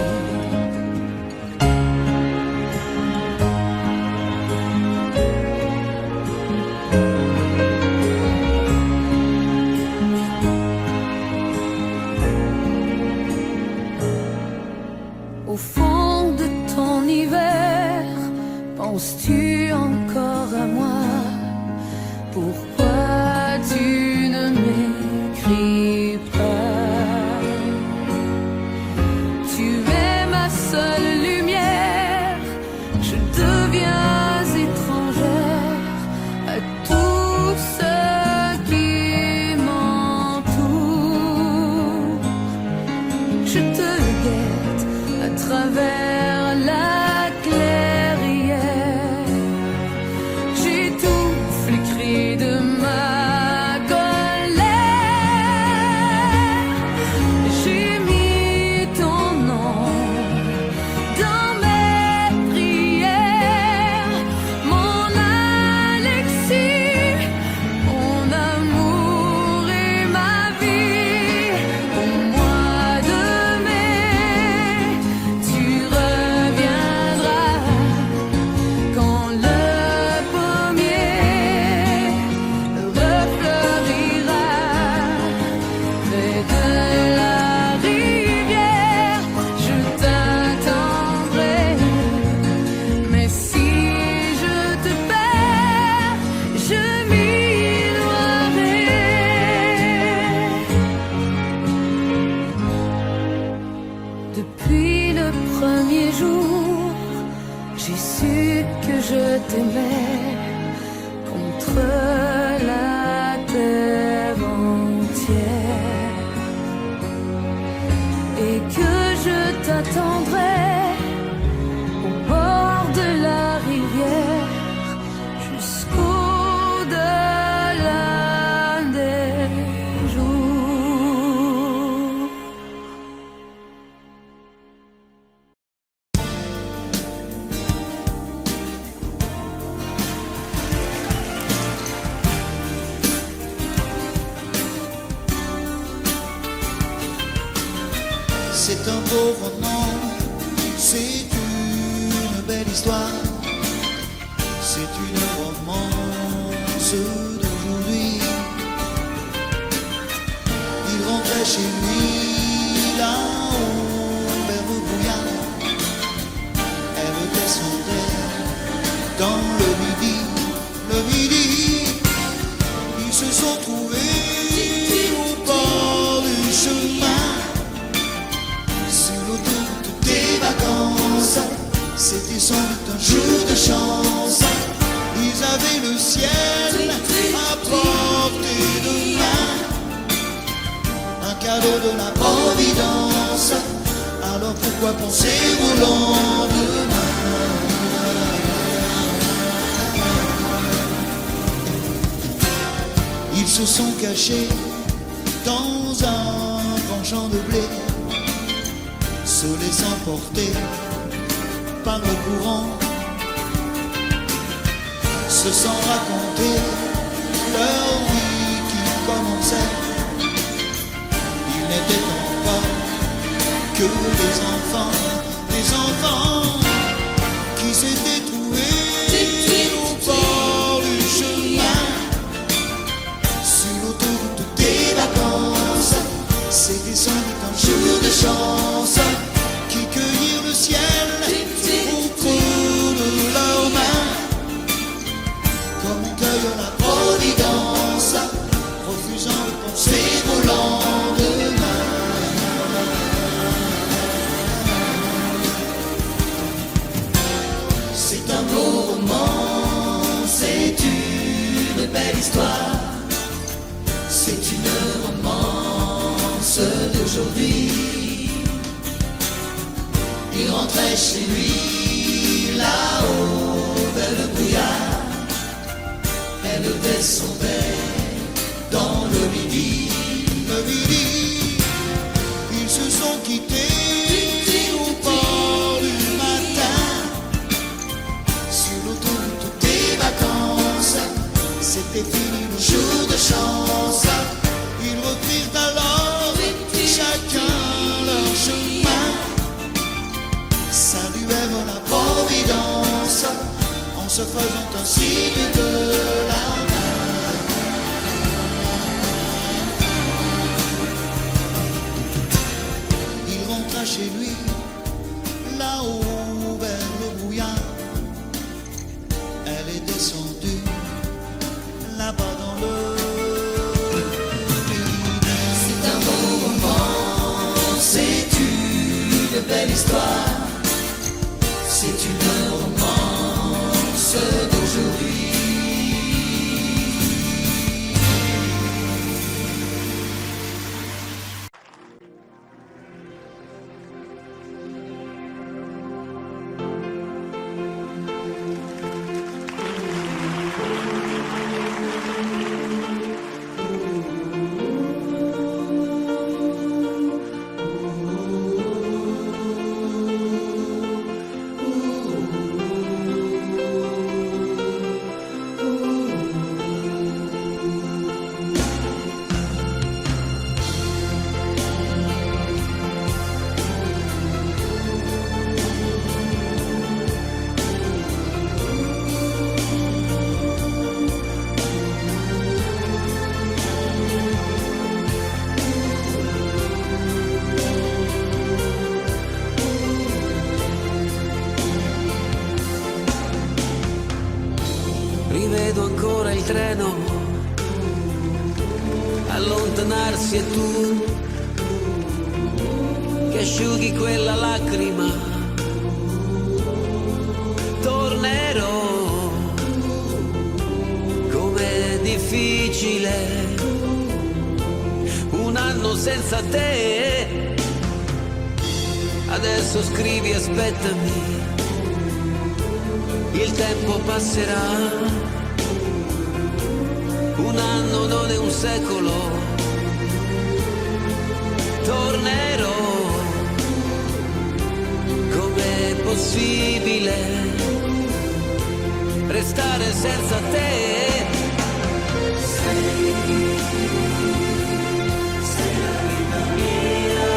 Au fond de ton hiver, penses-tu encore à moi? Pourquoi tu ne m'écris pas? Tu es ma seule lumière, je deviens étrangère à tout ce qui m'entoure. Je te guette à travers la clairière, j'étouffe les cris de ma colère. C'est un beau roman, c'est une belle histoire, c'est une romance d'aujourd'hui. Il rentrait chez lui là-haut vers le brouillard, elle descendait dans le midi, ils se sont trouvés au bord du chemin. C'était sans doute un jour de chance. Ils avaient le ciel à portée de main, un cadeau de la Providence. Alors pourquoi penser au lendemain? Ils se sont cachés dans un grand champ de blé, se laissant porter par le courant, se sont racontés leur vie qui commençait. Ils n'étaient pas que des enfants qui s'étaient trouvés au bord du chemin, sur l'autoroute des vacances. C'était sans doute un jour de chance qui cueillirent le ciel au creux de leurs mains, comme on cueille la Providence, refusant de penser au lendemain. C'est un beau roman, c'est une belle histoire, c'est une romance d'aujourd'hui. Il rentrait chez lui là-haut vers le brouillard, elle descendait dans le midi. Ils se sont quittés au bord du matin, sur l'autoroute des vacances. C'était fini le jour de chance. Ils reprirent alors chacun leur chemin, saluèrent la Providence en se faisant un signe de la main. Il rentra chez lui là-haut vers le brouillard, elle est descendue là-bas dans le midi. C'est un beau roman, c'est une belle histoire, c'est une romance d'aujourd'hui. Rivedo ancora il treno allontanarsi e tu che asciughi quella lacrima. Tornerò, com'è difficile un anno senza te. Adesso scrivi aspettami, il tempo passerà. Un anno non è un secolo. Tornerò, com'è possibile restare senza te? Sei la vita mia,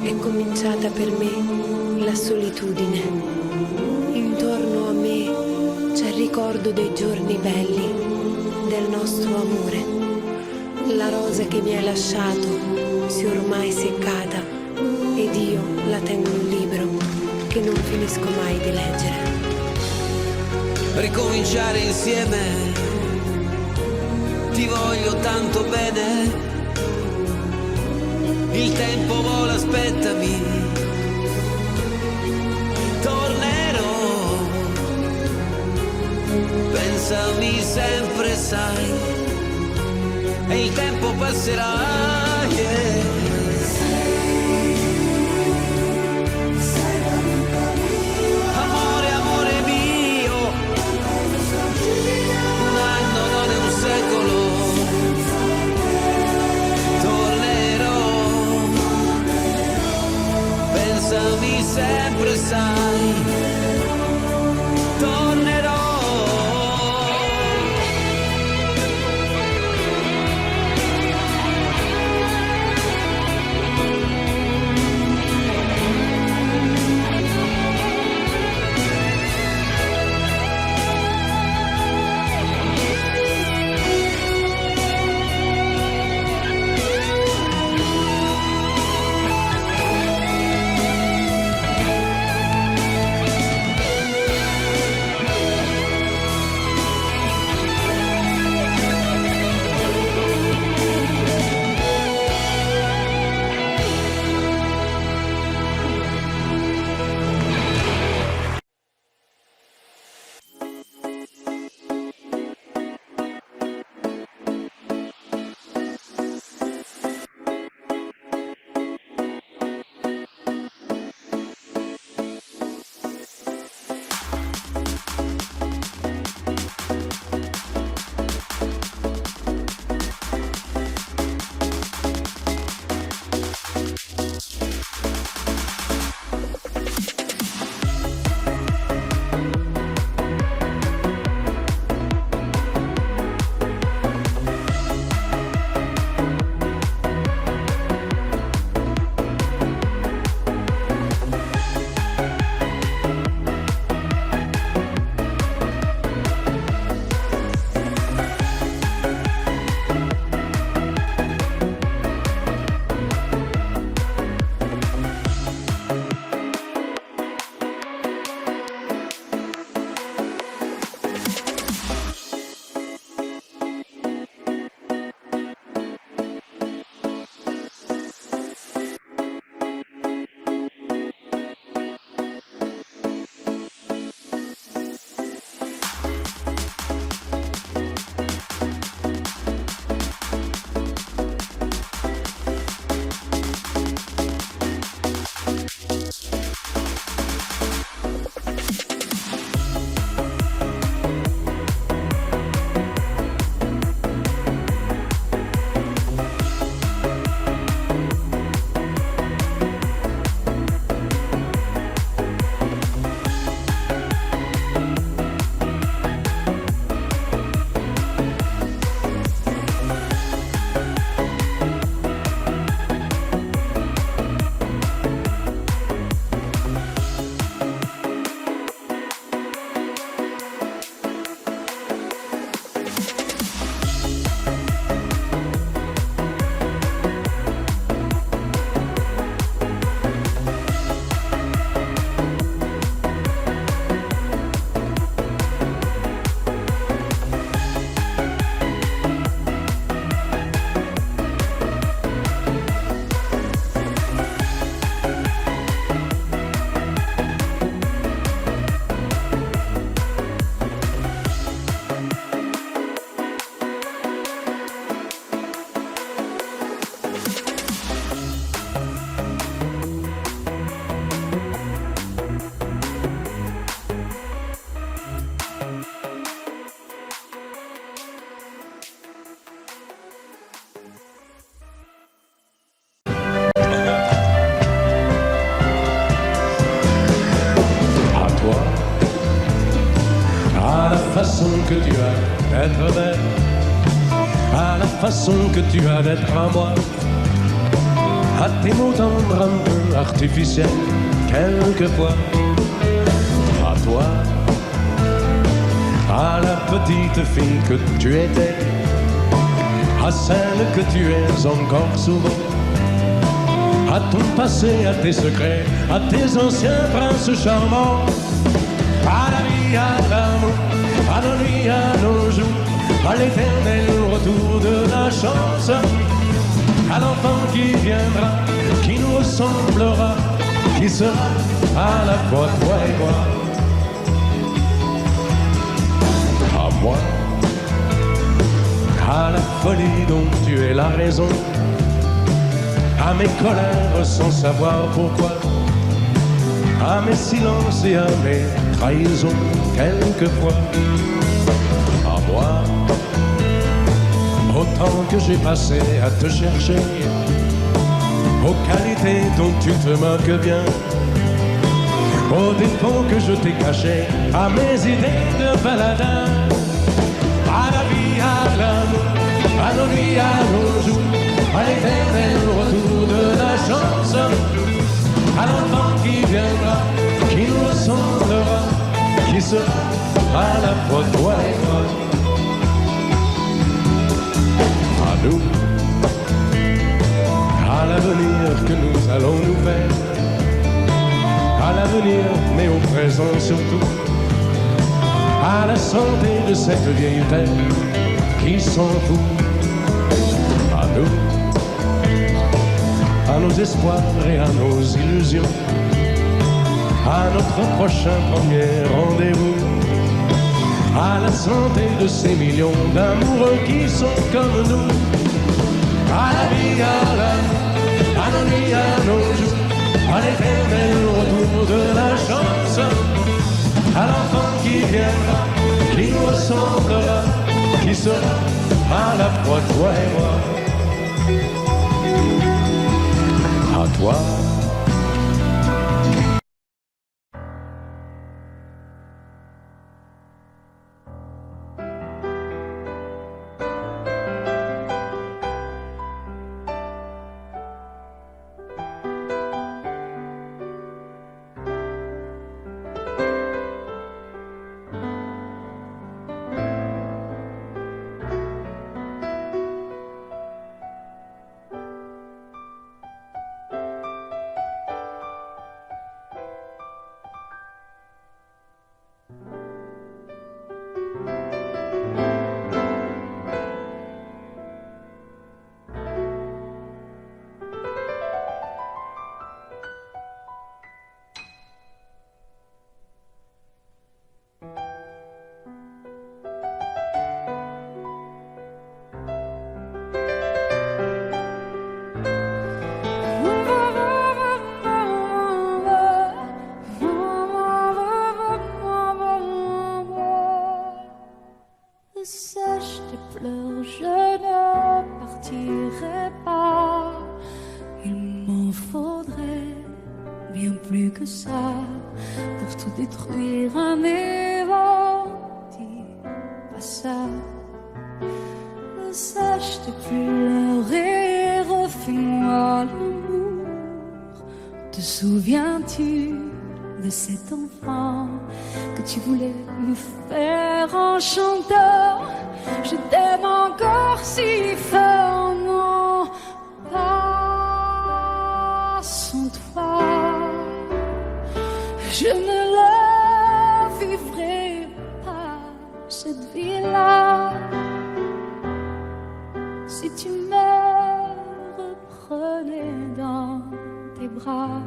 è cominciata per me la solitudine. Intorno a me c'è il ricordo dei giorni belli, del nostro amore. La rosa che mi hai lasciato si è ormai seccata ed io la tengo in un libro che non finisco mai di leggere. Ricominciare insieme, ti voglio tanto bene. Il tempo vola, aspettami, tornerò. Pensami sempre, sai, e il tempo passerà, yeah. Amore, amore mio, un anno non è un secolo. Pensami sempre, sai, tornerò. façon que tu as d'être belle, à la façon que tu as d'être à moi. à tes mots tendres un peu artificiels, quelquefois. À toi, à la petite fille que tu étais, à celle que tu es encore souvent, à ton passé, à tes secrets, à tes anciens princes charmants, à la vie, à l'amour, à nos nuits, à nos jours, à l'éternel retour de la chance, à l'enfant qui viendra, qui nous ressemblera, qui sera à la fois toi et moi. À moi, à la folie dont tu es la raison, à mes colères sans savoir pourquoi, à mes silences et à mes trahisons quelquefois. À moi, au temps que j'ai passé à te chercher, aux qualités dont tu te moques bien, aux défauts que je t'ai cachés, à mes idées de baladin, à la vie, à l'amour, à nos nuits, à nos jours, à l'éternel retour de la chance, à l'enfant qui viendra, qui nous ressemblera, qui sera à la fois toi et moi. À nous, à l'avenir que nous allons nous faire, à l'avenir mais au présent surtout, à la santé de cette vieille terre qui s'en fout. À nous, à nos espoirs et à nos illusions, à notre prochain premier rendez-vous, à la santé de ces millions d'amoureux qui sont comme nous, à la vie, à l'amour, à nos nuits, à nos jours, à l'éternel retour de la chance, à l'enfant qui viendra, qui nous ressemblera, qui sera à la fois toi et moi. À toi. Sèche tes pleurs, je ne partirai pas. Il m'en faudrait bien plus que ça pour tout détruire un évent. Dis pas ça. Sèche tes pleurs et refais-moi l'amour. Te souviens-tu de cet enfant que tu voulais me faire en chantant? Je t'aime encore si fort, non, pas sans toi. Je ne la vivrai pas, cette vie-là, si tu me reprenais dans tes bras.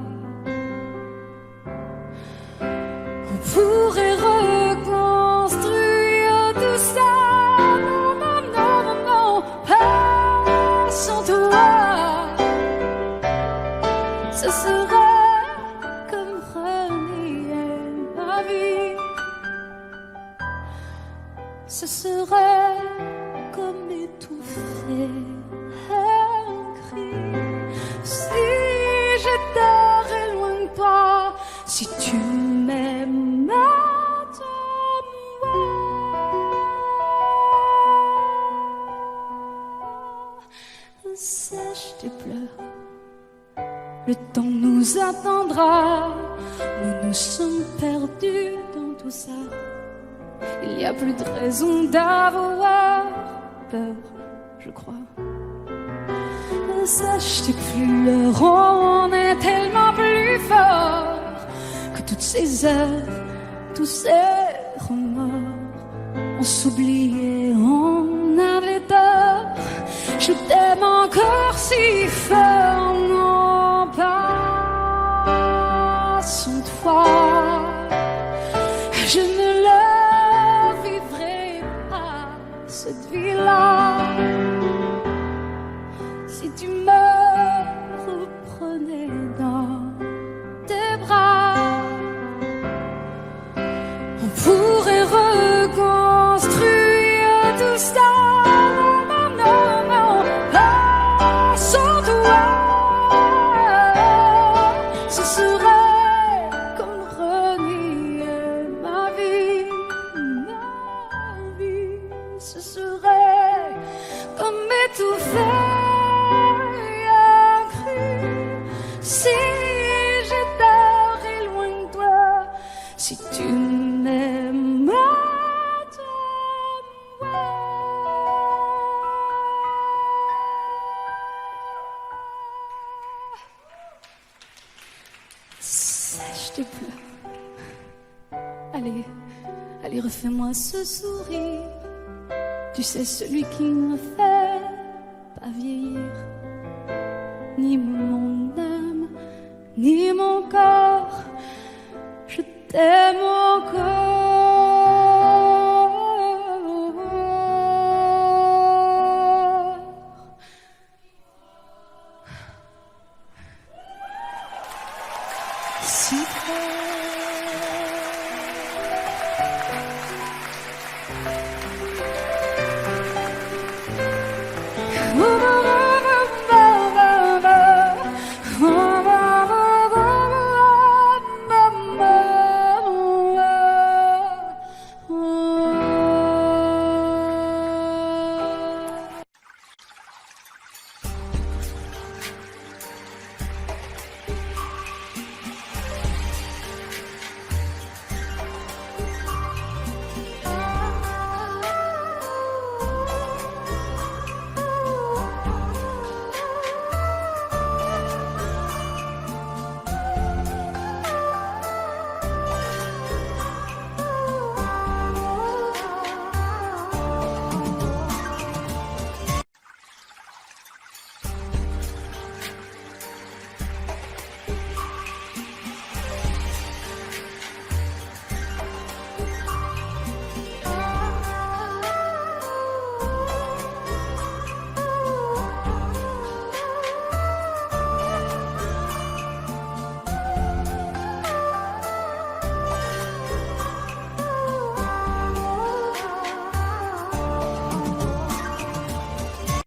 On pourrait reconstruire tout ça. Non, non, non, non, non, pas sans toi. Ce serait comme renier ma vie. Ce serait comme étouffer un cri. Si j'étais loin de toi, si tu m'aimes maintenant, sèche tes pleurs le temps nous attendra. Nous nous sommes perdus dans tout ça. Il n'y a plus de raison d'avoir peur, je crois. Sache tes fleurons, on est tellement plus fort que toutes ces heures, tous ces remords. On s'oubliait, on avait tort. Je t'aime encore si fort, non pas sans toi. Je ne la vivrai pas, cette vie-là. Si tu me reprenais dans tes bras, on pourrait reconstruire tout ça. Non, non, non, pas sans toi. Ce serait comme renier ma vie, ce serait comme m'étouffer. Si j'étais loin de toi, si tu m'aimes, sèche tes pleurs. Allez, allez, refais-moi ce sourire. Tu sais, celui qui ne fait pas vieillir. Ni mon âme, ni mon corps, je t'aime encore. Si fort.